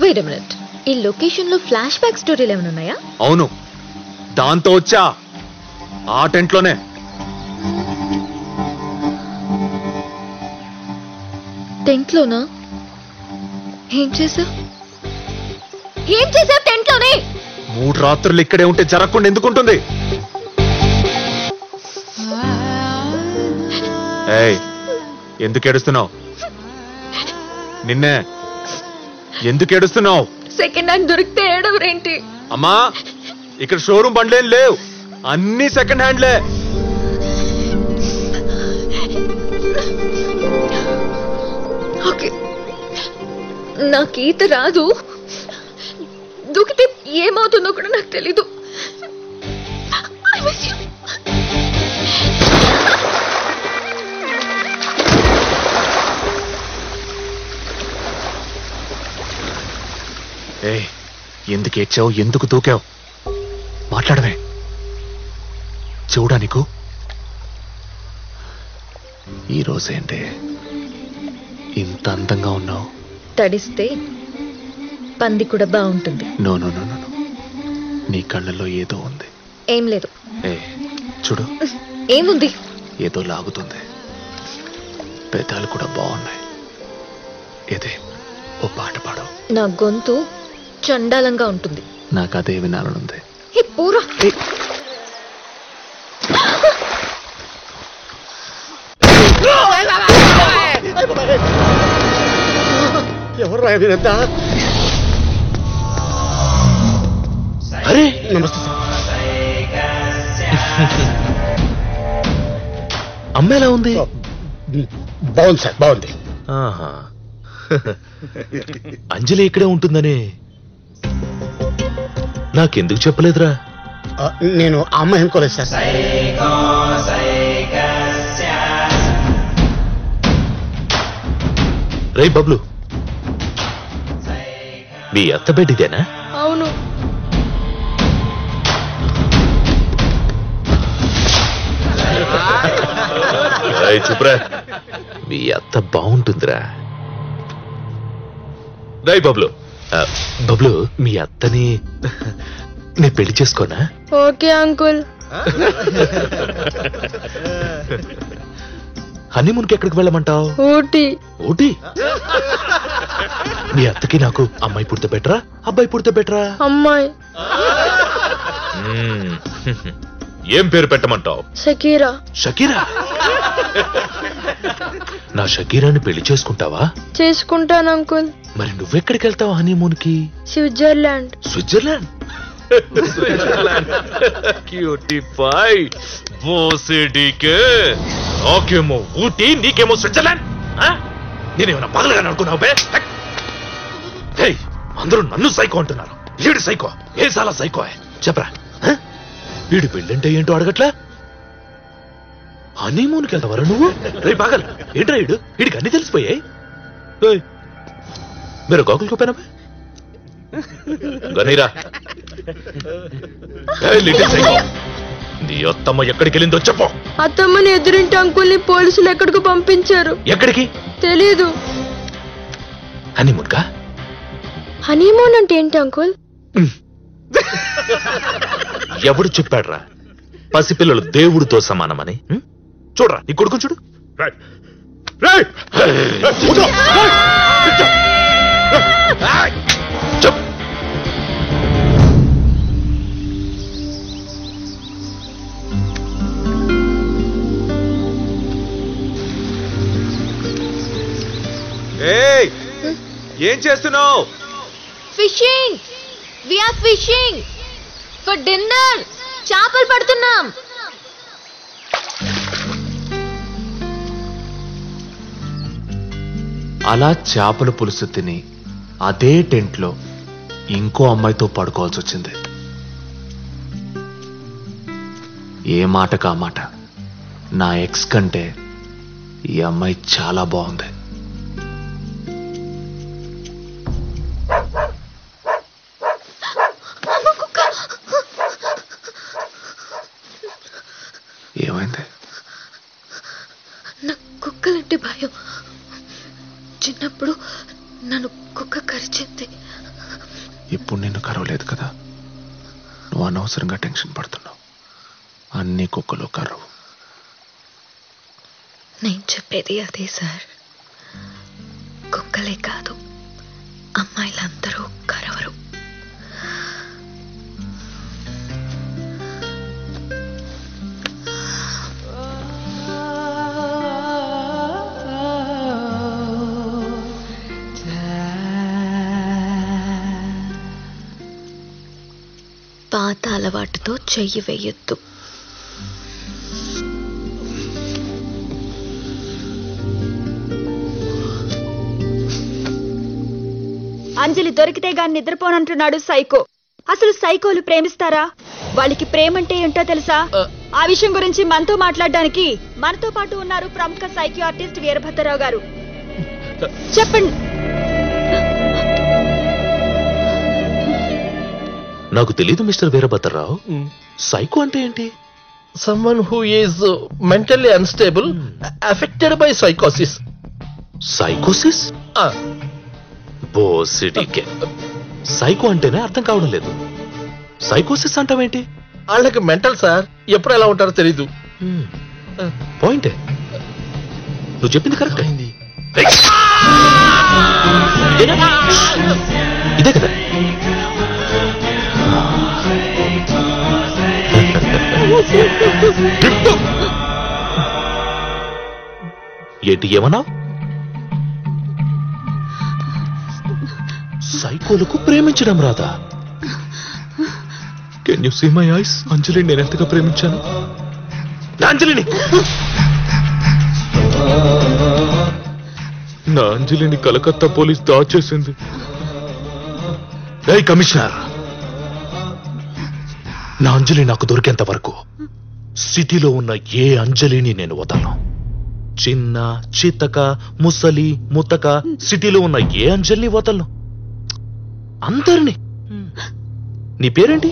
వెయిట్ ఎ మినిట్. ఈ లొకేషన్ లో ఫ్లాష్ బ్యాక్ స్టోరీలు ఏమైనా ఉన్నాయా? అవును, దాంతో వచ్చా. ఆ టెంట్ లోనే. టెంట్ లోనా? ఏం చేసావు? ఏం చేసావు టెంట్ లోనే? 3 రాత్రులు ఇక్కడే ఉంటే జరగకుండా ఎందుకుంటుంది? ఏయ్ ఎందుకు ఏడుస్తున్నావు? నిన్నే ఎందుకు ఏడుస్తున్నావు? సెకండ్ హ్యాండ్ దొరికితే ఏడవరేంటి? అమ్మా ఇక్కడ షోరూమ్ బండ్లేం లేవు, అన్ని సెకండ్ హ్యాండ్లే. ఓకే, నాకు ఈత రాదు, దూకితే ఏమవుతుందో కూడా నాకు తెలీదు. I miss you. ఏయ్ ఎందుకు ఏడ్చావు? ఎందుకు దూకావు? మాట్లాడవే. చూడా నీకు ఈ రోజేంటే ఇంత అందంగా ఉన్నావు? తడిస్తే పంది కూడా బాగుంటుంది. నో నో నో నో, నీ కళ్ళల్లో ఏదో ఉంది. ఏం లేదు. ఏ చూడు, ఏముంది? ఏదో లాగుతుంది. పెదాలు కూడా బాగున్నాయి. ఏదే ఓ పాట పాడు. నా గొంతు చండాలంగా ఉంటుంది. నాకు అదే వినాలనుంది. ఏ పూరా, ఎవరు రాయదంతా? అరే నమస్తే సార్. అమ్మ ఎలా ఉంది? బాగుంది సార్, బాగుంది. ఆహా. అంజలి ఇక్కడే ఉంటుందని నాకెందుకు చెప్పలేదురా? నేను ఆ అమ్మాయి అనుకోలేదు సార్. రేయ్ బబ్లు, మీ అత్త బిడ్డదేనా? అవును. చూపురా, మీ అత్త బాగుంటుందిరా. రాయ్ బబ్లు, బబ్లు మీ అత్తని నేను పెళ్లి చేసుకోనా? Okay uncle. హనీమూన్కి ఎక్కడికి వెళ్ళమంటావు? ఊటీ. ఊటీ? మీ అత్తకి నాకు అమ్మాయి పుడితే బెటరా, అబ్బాయి పుడితే బెటరా? అమ్మాయి. ఏం పేరు పెట్టమంటావు? షకీరా. షకీరా? నా షకీరాని పెళ్లి చేసుకుంటావా? చేసుకుంటాను అంకుల్. మరి నువ్వెక్కడికి వెళ్తావు హనీమూన్ కి? స్విట్జర్లాండ్. స్విట్జర్లాండ్? క్యూటిఫై బోసిడికే. నాకేమో ఊటీ, నీకేమో స్విట్జర్లాండ్. నేనేమన్నా పగలగానే అనుకున్నావు బే? అందరూ నన్ను సైకో అంటున్నారు. వీడు సైకో? ఏ సాలా సైకో చెప్పరా? వీడి పెళ్ళంటే ఏంటో అడగట్లా? హనీమూన్కి వెళ్తావరా నువ్వు? రే పాగల్, ఏంట్రా వీడికి అన్ని తెలిసిపోయాయి. మీరు గోకుల్ కోపానా గనీరా? నీ అత్తమ్మ ఎక్కడికి వెళ్ళిందో చెప్పు. అత్తమ్మని ఎదురింటి అంకుల్ని పోలీసులు ఎక్కడికి పంపించారు. ఎక్కడికి తెలీదు. హనీమూన్ కా? హనీమూన్ అంటే ఏంటి అంకుల్? ఎవడు చెప్పాడ్రా పసిపిల్లలు దేవుడితో సమానమని? చూడరా నీ కొడుకు చూడు. ఏం చేస్తున్నావు? Fishing. We are fishing for dinner. చేపలు పడుతున్నాం. అలా చేపల పులుసు తిని అదే టెంట్ లో ఇంకో అమ్మాయితో పడుకోవాల్సి వచ్చింది. ఏ మాటకా మాట, నా ఎక్స్ కంటే ఈ అమ్మాయి చాలా బాగుంది. ఏమైంది? నాకు కుక్కలంటే భయం. చిన్నప్పుడు నన్ను కుక్క కరిచింది. ఇప్పుడు నిన్ను కరవలేదు కదా, నువ్వు అనవసరంగా టెన్షన్ పడుతున్నావు. అన్ని కుక్కలు కరవు. నేను చెప్పేది అదే సార్. కుక్కలే కాదు, అమ్మాయిలందరూ కరవరు. పాత అలవాటుతో చెయ్యి వేయొద్దు. అంజలి దొరికితే గాని నిద్రపోనంటున్నాడు సైకో. అసలు సైకోలు ప్రేమిస్తారా? వాళ్ళకి ప్రేమంటే ఏంటో తెలుసా? ఆ విషయం గురించి మనతో మాట్లాడడానికి మనతో పాటు ఉన్నారు ప్రముఖ సైకో ఆర్టిస్ట్ వీరభద్రరావు గారు. చెప్పండి. నాకు తెలీదు మిస్టర్ వీరభద్రరావు. సైకో అంటే ఏంటి? Someone who is mentally unstable, affected by psychosis. సైకోసిస్? బోసిడికే. సైకో అంటేనే అర్థం కావడం లేదు. సైకోసిస్ అంటావేంటి? వాళ్ళకి మెంటల్ సార్, ఎప్పుడు ఎలా ఉంటారో తెలీదు. పాయింటే, నువ్వు చెప్పింది కరెక్ట్. ఇదే కదా. ఏంటి ఏమన్నా? సైకోలకు ప్రేమించడం రాదా? Can you see my eyes? అంజలిని నేను ఎంతగా ప్రేమించాను. అంజలిని, నా అంజలిని కలకత్తా పోలీస్ దాచేసింది. ఏయ్ కమిషనర్, నా అంజలి నాకు దొరికేంత వరకు సిటీలో ఉన్న ఏ అంజలిని నేను వదలను. చిన్న, చితక, ముసలి, ముతక, సిటీలో ఉన్న ఏ అంజలిని వదలను. అందరినీ. నీ పేరేంటి?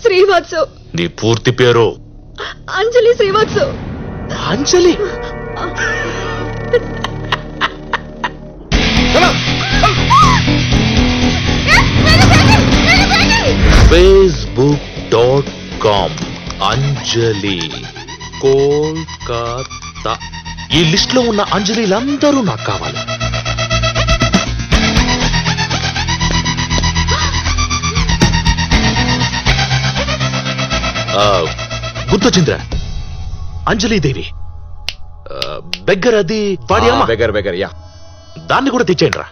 శ్రీవాత్సు. నీ పూర్తి పేరు? అంజలి శ్రీవాత్సు. అంజలి? facebook.com అంజలి కోల్కతా. ఈ లిస్ట్ లో ఉన్న అంజలిలందరూ నాకు కావాలి. గుర్తొచ్చిందిరా, అంజలిదేవి బెగ్గర్. అది వాడి అమ్మ. Beggar yeah. దాన్ని కూడా తెచ్చేయండి రా.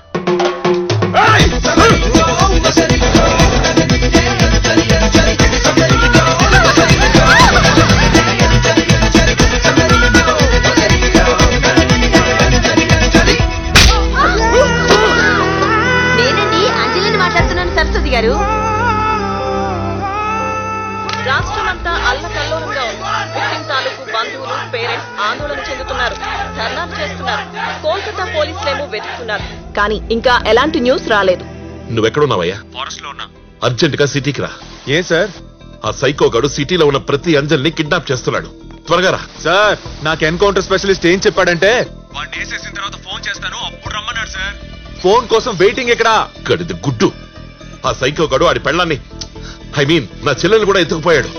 నేనండి అంజలిని మాట్లాడుతున్నాను సరస్వతి గారు. రాష్ట్రమంతా అల్లకల్లోలంగా ఉంది. విక్టిమ్ తాలూకు బంధువులు, పేరెంట్స్ ఆందోళన చెందుతున్నారు, ధర్నాలు చేస్తున్నారు. కోల్కతా పోలీసులేమో వెతుకుతున్నారు, కానీ ఇంకా ఎలాంటి న్యూస్ రాలేదు. నువ్వెక్కడున్నావయ్యా? ఫారెస్ట్ లో ఉన్నా. అర్జెంట్ గా సిటీకి రా. ఏ సార్? ఆ సైకో గాడు సిటీలో ఉన్న ప్రతి అంజల్ని కిడ్నాప్ చేస్తున్నాడు. త్వరగా రా. సార్, నాకు ఎన్కౌంటర్ స్పెషలిస్ట్ ఏం చెప్పాడంటే వాడిని వేసేసిన తర్వాత ఫోన్ చేస్తాను, అప్పుడు రమ్మన్నాడు సార్. ఫోన్ కోసం వెయిటింగ్ ఇక్కడ. గడిది గుడ్డు. ఆ సైకో గాడు ఆడి పెళ్ళాన్ని, ఐ మీన్ నా చెల్లెలు కూడా ఎత్తుకుపోయాడు.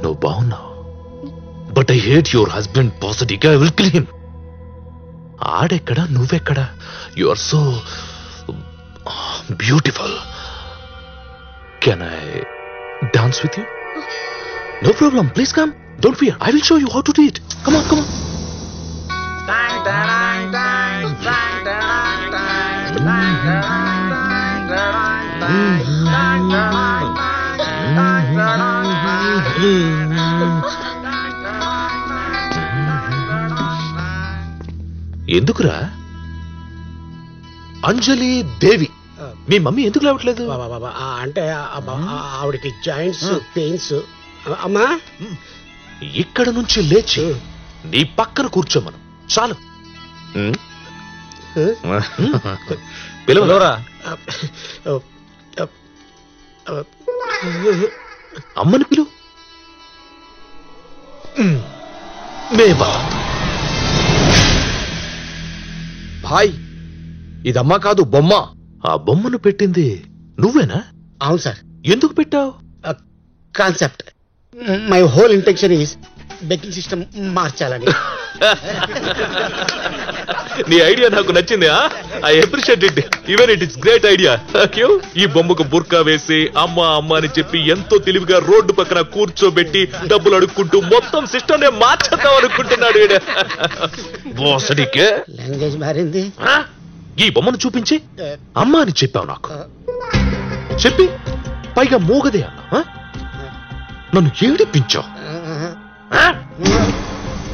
నువ్వు బాగున్నావు, but I hate your husband పాజిటివ్గా. I will kill him. ఆడెక్కడా, నువ్వెక్కడా? You are so beautiful. Can I dance with you? No problem, please come. Don't fear, I will show you how to do it. Come on, come on. ఎందుకురా? అంజలి దేవి, మీ mummy ఎందుకు లేవట్లేదు? అంటే ఆవిడకి joints pains. అమ్మా, ఇక్కడ నుంచి లేచి నీ పక్కన కూర్చోమను చాలు. పిలవరా? అమ్మని పిలు. మేబా భాయ్, ఇదమ్మ కాదు బొమ్మ. ఆ బొమ్మను పెట్టింది నువ్వేనా? అవును సార్. ఎందుకు పెట్టావు? Concept. My whole intention is begging system మార్చాలని. నీ ఐడియా నాకు నచ్చింది. I appreciate it. Even it it's great idea. ఈ బొమ్మకు బుర్కా వేసి అమ్మ అమ్మ అని చెప్పి ఎంతో తెలివిగా రోడ్డు పక్కన కూర్చోబెట్టి డబ్బులు అడుక్కుంటూ మొత్తం సిస్టమ్ నే మార్చేద్దాం అనుకుంటున్నాడు. లాంగ్వేజ్ మారింది. ఈ బొమ్మను చూపించి అమ్మ అని చెప్పావు నాకు. చెప్పి పైగా మోగదే అన్న నన్ను ఏడిపించావు.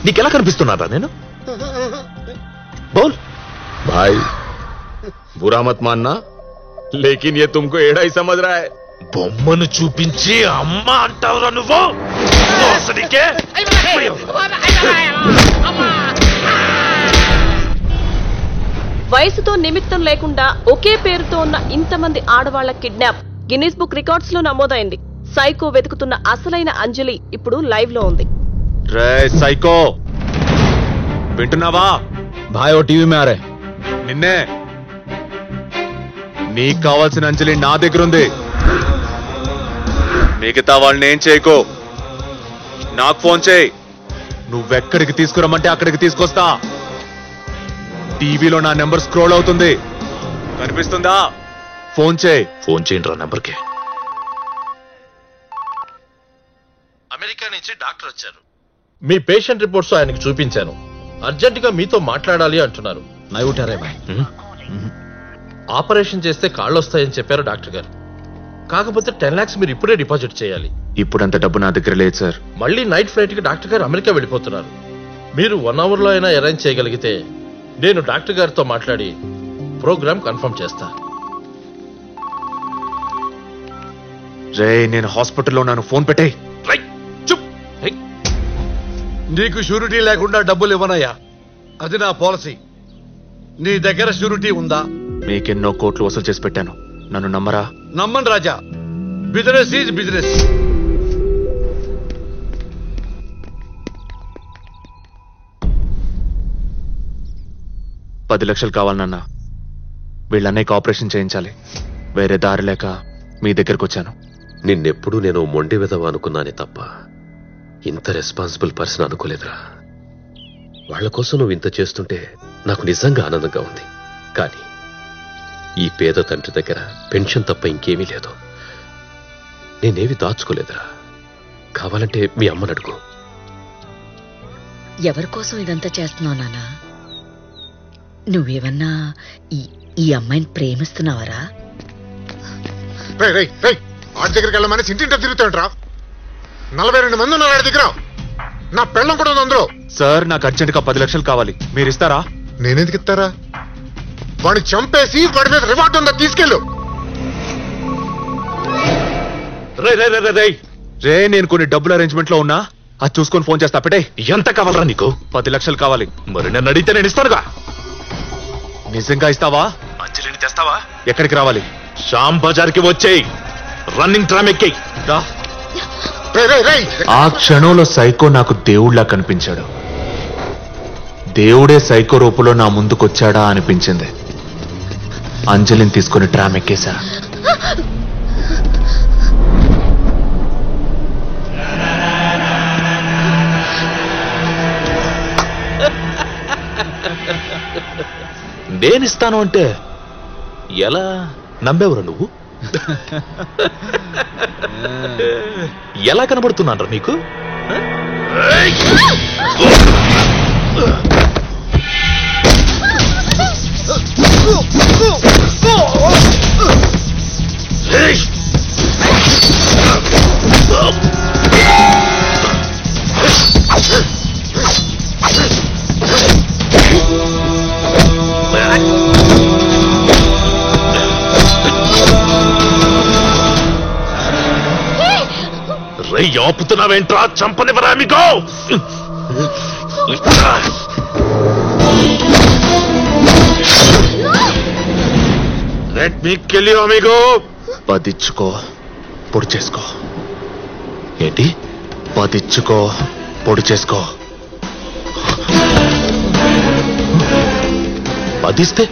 నీకెలా కనిపిస్తున్నారా నేను? బోల్. भाई बुरा मत मानना, लेकिन ये तुमको एड़ा ही समझ रहा है. బొమ్మను చూపించి అమ్మ అంటావురా నువ్వు? అసలుకే వయసుతో నిమిత్తం లేకుండా ఒకే పేరుతో ఉన్న ఇంతమంది ఆడవాళ్ల కిడ్నాప్ గిన్నిస్ బుక్ రికార్డ్స్ లో నమోదైంది. సైకో వెతుకుతున్న అసలైన అంజలి ఇప్పుడు లైవ్ లో ఉంది. రే సైకో, వింటున్నావా? భాయ్ ఓ టీవీ మే ఆ రే. నిన్నే. నీకు కావాల్సిన అంజలి నా దగ్గర ఉంది. మిగతా వాళ్ళని ఏం చేయకో, నాకు ఫోన్ చేయి. నువ్వెక్కడికి తీసుకురమ్మంటే అక్కడికి తీసుకొస్తా. టీవీలో నా నెంబర్ స్క్రోల్ అవుతుంది, కనిపిస్తుందా? ఫోన్ చేయి. ఫోన్ చేయండి రా నెంబర్కి. అమెరికా నుంచి డాక్టర్ వచ్చారు. మీ పేషెంట్ రిపోర్ట్స్ ఆయనకి చూపించాను. అర్జెంట్ గా మీతో మాట్లాడాలి అంటున్నారు. ఆపరేషన్ చేస్తే కాళ్ళు వస్తాయని చెప్పారు డాక్టర్ గారు. కాకపోతే 10 lakhs మీరు ఇప్పుడే డిపాజిట్ చేయాలి. ఇప్పుడంత డబ్బు నా దగ్గర లేదు సార్. మళ్ళీ నైట్ ఫ్లైట్ కి డాక్టర్ గారు అమెరికా వెళ్ళిపోతున్నారు. మీరు 1 hour లో అయినా అరేంజ్ చేయగలిగితే నేను డాక్టర్ గారితో మాట్లాడి ప్రోగ్రామ్ కన్ఫర్మ్ చేస్తా. రే నేను హాస్పిటల్లో ఉన్నాను, ఫోన్ పెట్టేయ్. నీకు షూరిటీ లేకుండా డబ్బులు ఇవ్వనయ్యా, అది నా పాలసీ. నీ దగ్గర షూరిటీ ఉందా? మీకెన్నో కోట్లు వసూలు చేసి పెట్టాను, నన్ను నమ్మరా? నమ్మను రాజా, బిజినెస్ ఈజ్ బిజినెస్. $10 లక్షలు కావాలన్నా. వీళ్ళన్నయ్యకి ఆపరేషన్ చేయించాలి, వేరే దారి లేక మీ దగ్గరకు వచ్చాను. నిన్నెప్పుడు నేను మొండి విధవ అనుకున్నానే తప్ప ఇంత రెస్పాన్సిబుల్ పర్సన్ అనుకోలేదురా. వాళ్ల కోసం నువ్వు ఇంత చేస్తుంటే నాకు నిజంగా ఆనందంగా ఉంది. కానీ ఈ పేద తండ్రి దగ్గర పెన్షన్ తప్ప ఇంకేమీ లేదు. నేనేవి దాచుకోలేదురా. కావాలంటే మీ అమ్మని అడుగు. ఎవరి కోసం ఇదంతా చేస్తున్నావు నాన్నా? నువ్వేమన్నా ఈ అమ్మాయిని ప్రేమిస్తున్నావరా? ఆడి దగ్గరికి వెళ్ళమని ఇంటింటా తిరుగుతాంట్రా. 42 మంది ఉన్నారు ఆడి దగ్గర. నా పెళ్ళం కూడా ఉంది అందులో. సార్ నాకు అర్జెంట్ గా 10 లక్షలు కావాలి, మీరు ఇస్తారా? నేనెందుకు ఇస్తారా? వాడిని చంపేసి వాడి మీద రివార్డ్ ఉందా తీసుకెళ్ళు. రే నేను కొన్ని డబ్బులు అరేంజ్మెంట్ లో ఉన్నా, అది చూసుకొని ఫోన్ చేస్తా. పెట్టే. ఎంత కావాలరా నీకు? 10 లక్షలు కావాలి. మరి నన్ను అడిగితే నేను ఇస్తానుగా. నిజంగా ఇస్తావా? అంజలిని తెస్తావా? ఎక్కడికి రావాలి? శ్యామ్ బజార్కి వచ్చేయి. రన్నింగ్ ట్రామ్ ఎక్కి రా. ఆ క్షణంలో సైకో నాకు దేవుళ్లా కనిపించాడు. దేవుడే సైకో రూపంలో నా ముందుకొచ్చాడా అనిపించింది. అంజలిని తీసుకుని ట్రామ్ ఎక్కేశా. నేనిస్తాను అంటే ఎలా నమ్మేవరా నువ్వు? ఎలా కనబడుతున్నాను నీకు? రై ఆపుతున్నావేంట్రా? చంపనివరా మీకు? Let me kill you amigo. పదిచ్చుకో, పొడి చేసుకో. ఏంటి? పదిచ్చుకో, పొడి చేసుకో. పదిస్తే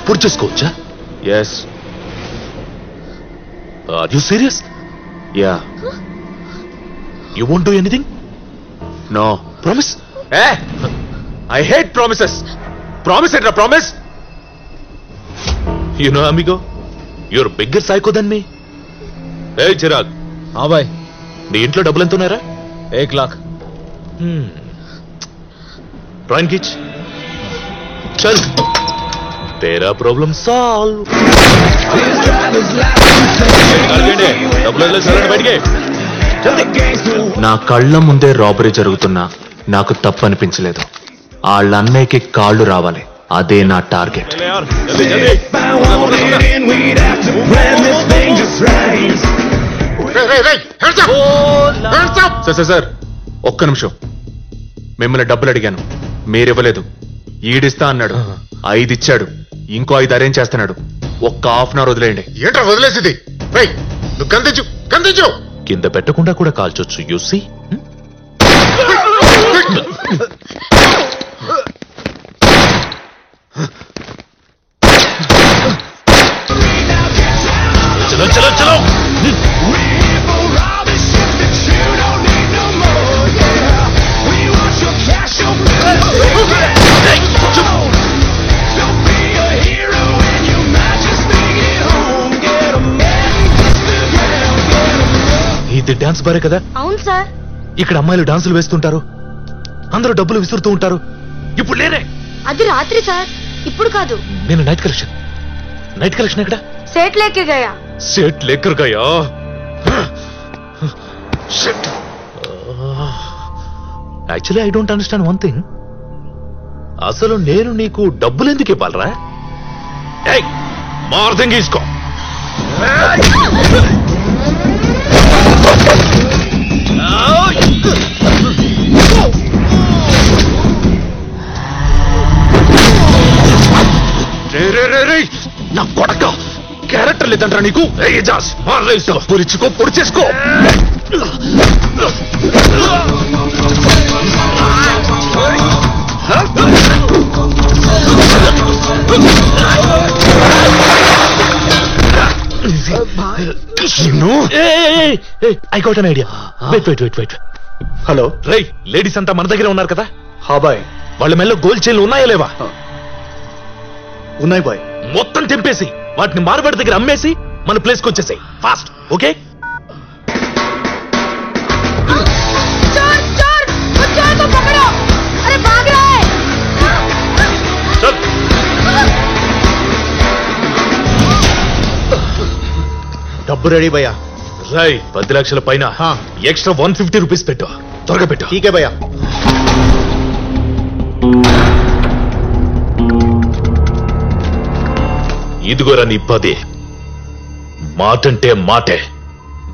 పొడి చేసుకోవచ్చా? Yes. Are you serious? Yeah. You won't do anything? No. Promise? I hate promises. Promise ఏంట్రా promise? You know, amigo, you're a bigger psycho than me. Hey, Chirag. हाँ भाई. నీ ఇంట్లో డబ్బులు ఎంత ఉన్నారా? 1 लाख. డ్రాయింగ్ కిచ్. చల్. तेरा प्रॉब्लम सॉल्व. నా కళ్ళ ముందే రాబరీ జరుగుతున్నా నాకు తప్పనిపించలేదు. వాళ్ళ అన్నయ్యకి కాళ్ళు రావాలి, అదే నా టార్గెట్. సార్ ఒక్క నిమిషం. మిమ్మల్ని డబ్బులు అడిగాను, మీరివ్వలేదు. ఈడిస్తా అన్నాడు, 5 ఇచ్చాడు. ఇంకో 5 అరేంజ్ చేస్తున్నాడు. ఒక్క హాఫ్ అన్ అవర్ వదిలేయండి. ఏంట్రా వదిలేసింది? నువ్వు కందించు కందించు. కింద పెట్టకుండా కూడా కాల్చొచ్చు. యూసి చలో చలో చలో. ఇది డాన్స్ బారే కదా? అవును సార్. ఇక్కడ అమ్మాయిలు డాన్సులు వేస్తుంటారు, అందరూ డబ్బులు విసురుతూ ఉంటారు. ఇప్పుడు లేనే. అది రాత్రి సార్, ఇప్పుడు కాదు. నేను నైట్ కలెక్షన్. నైట్ కలెక్షన్ ఎక్కడ? సేట్ లేకే గయా. सेट लेकर गया. Actually I don't understand one thing. అసలు నేను నీకు డబ్బులు ఎందుకు ఇవ్వాలరా? మార్దింగ్ తీసుకో. నా కొడక క్యారెక్టర్ లేదంటారా నీకు? పొరిచుకో, పొడి చేసుకో. I got an idea. Wait wait wait wait. Hello రై, లేడీస్ అంతా మన దగ్గర ఉన్నారు కదా? హా బాయ్. వాళ్ళ మెల్లో గోల్డ్ చైన్లు ఉన్నాయా లేవా? ఉన్నాయి బాయ్. మొత్తం తెంపేసి వాటిని మార్వాడి దగ్గర అమ్మేసి మన ప్లేస్ కి వచ్చేసాయి ఫాస్ట్. ఓకే? డబ్బు రెడీ భయ్యా. రై, 10 లక్షల పైన ఎక్స్ట్రా 150 రూపీస్ పెట్టు. త్వరగా పెట్టు. ఠీకే భయ్యా. ఇదిగోరా నీ 10. మాటంటే మాటే.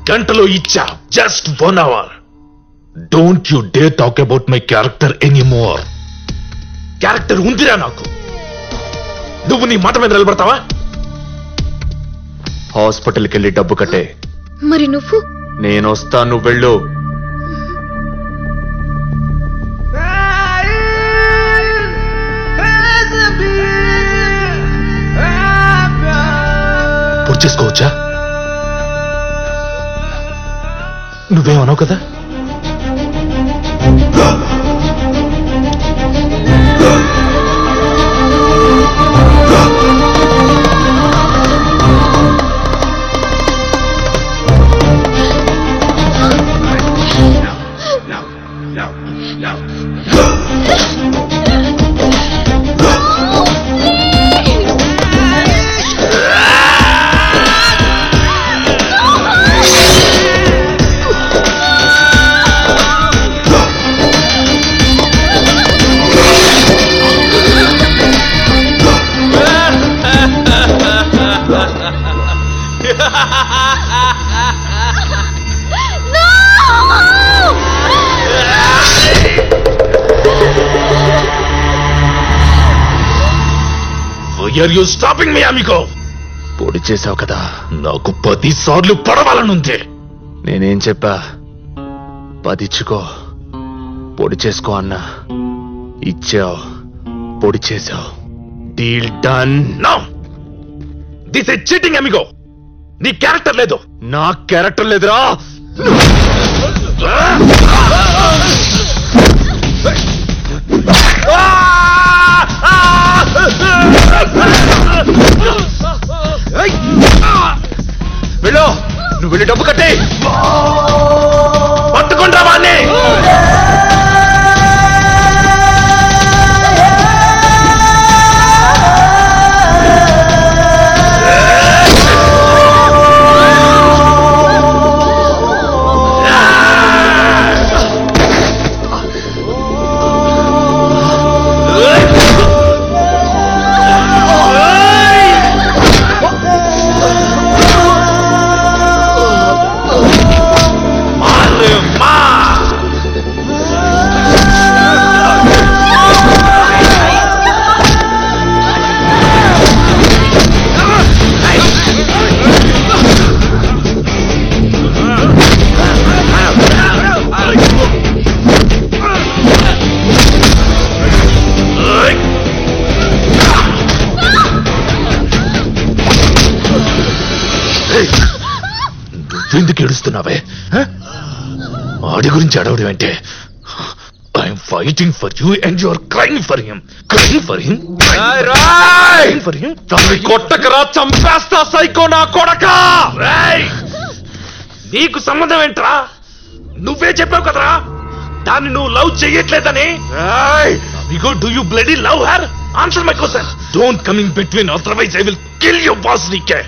గంటలో ఇచ్చా. Just 1 hour. Don't you dare talk about my character anymore. Character ఉందిరా నాకు. నువ్వు నీ మాట మీద నిలబడతావా? హాస్పిటల్కి వెళ్ళి డబ్బు కట్టే. మరి నువ్వు? నేను వస్తా, నువ్వు వెళ్ళు. పూర్తి చేసుకోవచ్చా? నువ్వేమన్నావు కదా? Why are you stopping me, amigo? పొడి చేసావు కదా, నాకు 10 సార్లు పడవాలనుంది. నేనేం చెప్పా? 10 ఇచ్చుకో, పొడి చేసుకో అన్నా. ఇచ్చావు, పొడి చేసావు. Deal done. No, this is cheating amigo. నీ క్యారెక్టర్ లేదు. నా క్యారెక్టర్ లేదురా. వెళ్ళు, నువ్వు వెళ్ళి డబ్బు కట్టే. పట్టుకుంటా వాణ్ణి. నువ్వెందుకు ఏడుస్తున్నావే? ఆడి గురించి అడవడం అంటే I'm fighting for you and you are crying for him. Crying for him. For him. కొట్టకరా, చంపేస్తా సైకో నా కొడకా. నీకు సంబంధం ఏంట్రా? నువ్వే చెప్పావు కదరా దాన్ని నువ్వు లవ్ చెయ్యట్లేదని. Do you bloody love her? Answer my question. Don't coming between, otherwise I will kill your boss. నీకే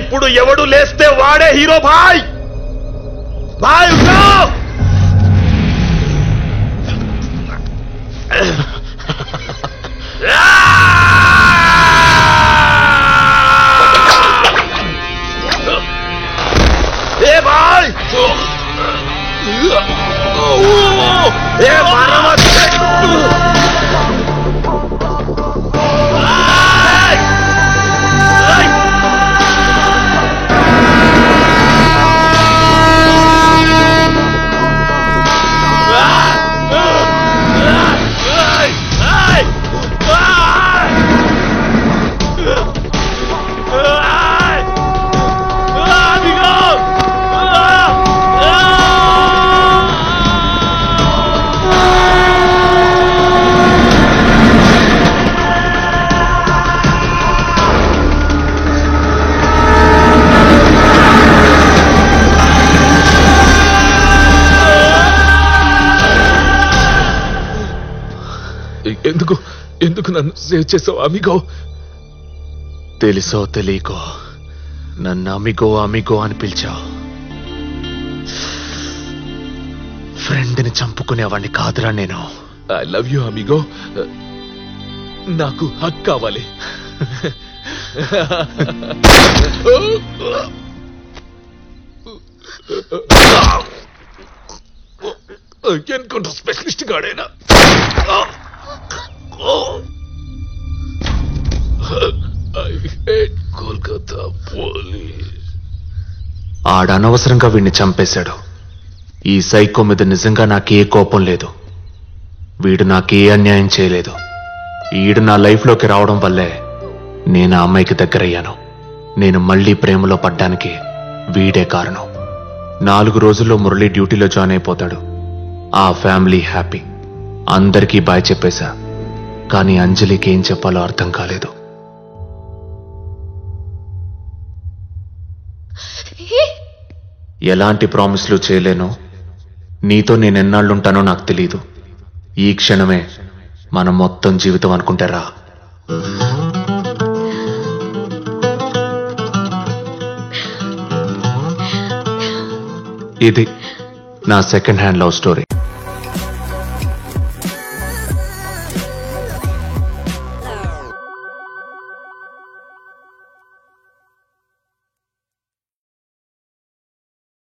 ఇప్పుడు ఎవడు లేస్తే వాడే హీరో. భాయ్ భాయ్ ఏ భాయ్ ఏ ఎందుకు నన్ను సేవ్ చేసావు అమిగో? తెలుసో తెలియకో నన్ను అమిగో అమిగో అని పిలిచావు. ఫ్రెండ్ని చంపుకునేవాడిని కాదురా నేను. I love you amigo. నాకు హక్ కావాలి. ఎన్కౌంటర్ స్పెషలిస్ట్ గాడైనా ఆడనవసరంగా వీడిని చంపేశాడు. ఈ సైకో మీద నిజంగా నాకే కోపం లేదు. వీడు నాకే అన్యాయం చేయలేదు. ఈడు నా లైఫ్లోకి రావడం వల్లే నేను ఆ అమ్మాయికి దగ్గరయ్యాను. నేను మళ్లీ ప్రేమలో పడ్డానికి వీడే కారణం. 4 రోజుల్లో మురళి డ్యూటీలో జాయిన్ అయిపోతాడు. ఆ ఫ్యామిలీ హ్యాపీ. అందరికీ బాయ్ చెప్పేశా. కానీ అంజలికి ఏం చెప్పాలో అర్థం కాలేదు. ఎలాంటి ప్రామిస్లు చేయలేను. నీతో నేనెన్నాళ్ళుంటానో నాకు తెలీదు. ఈ క్షణమే మన మొత్తం జీవితం అనుకుంటారా? ఇది నా సెకండ్ హ్యాండ్ లవ్ స్టోరీ.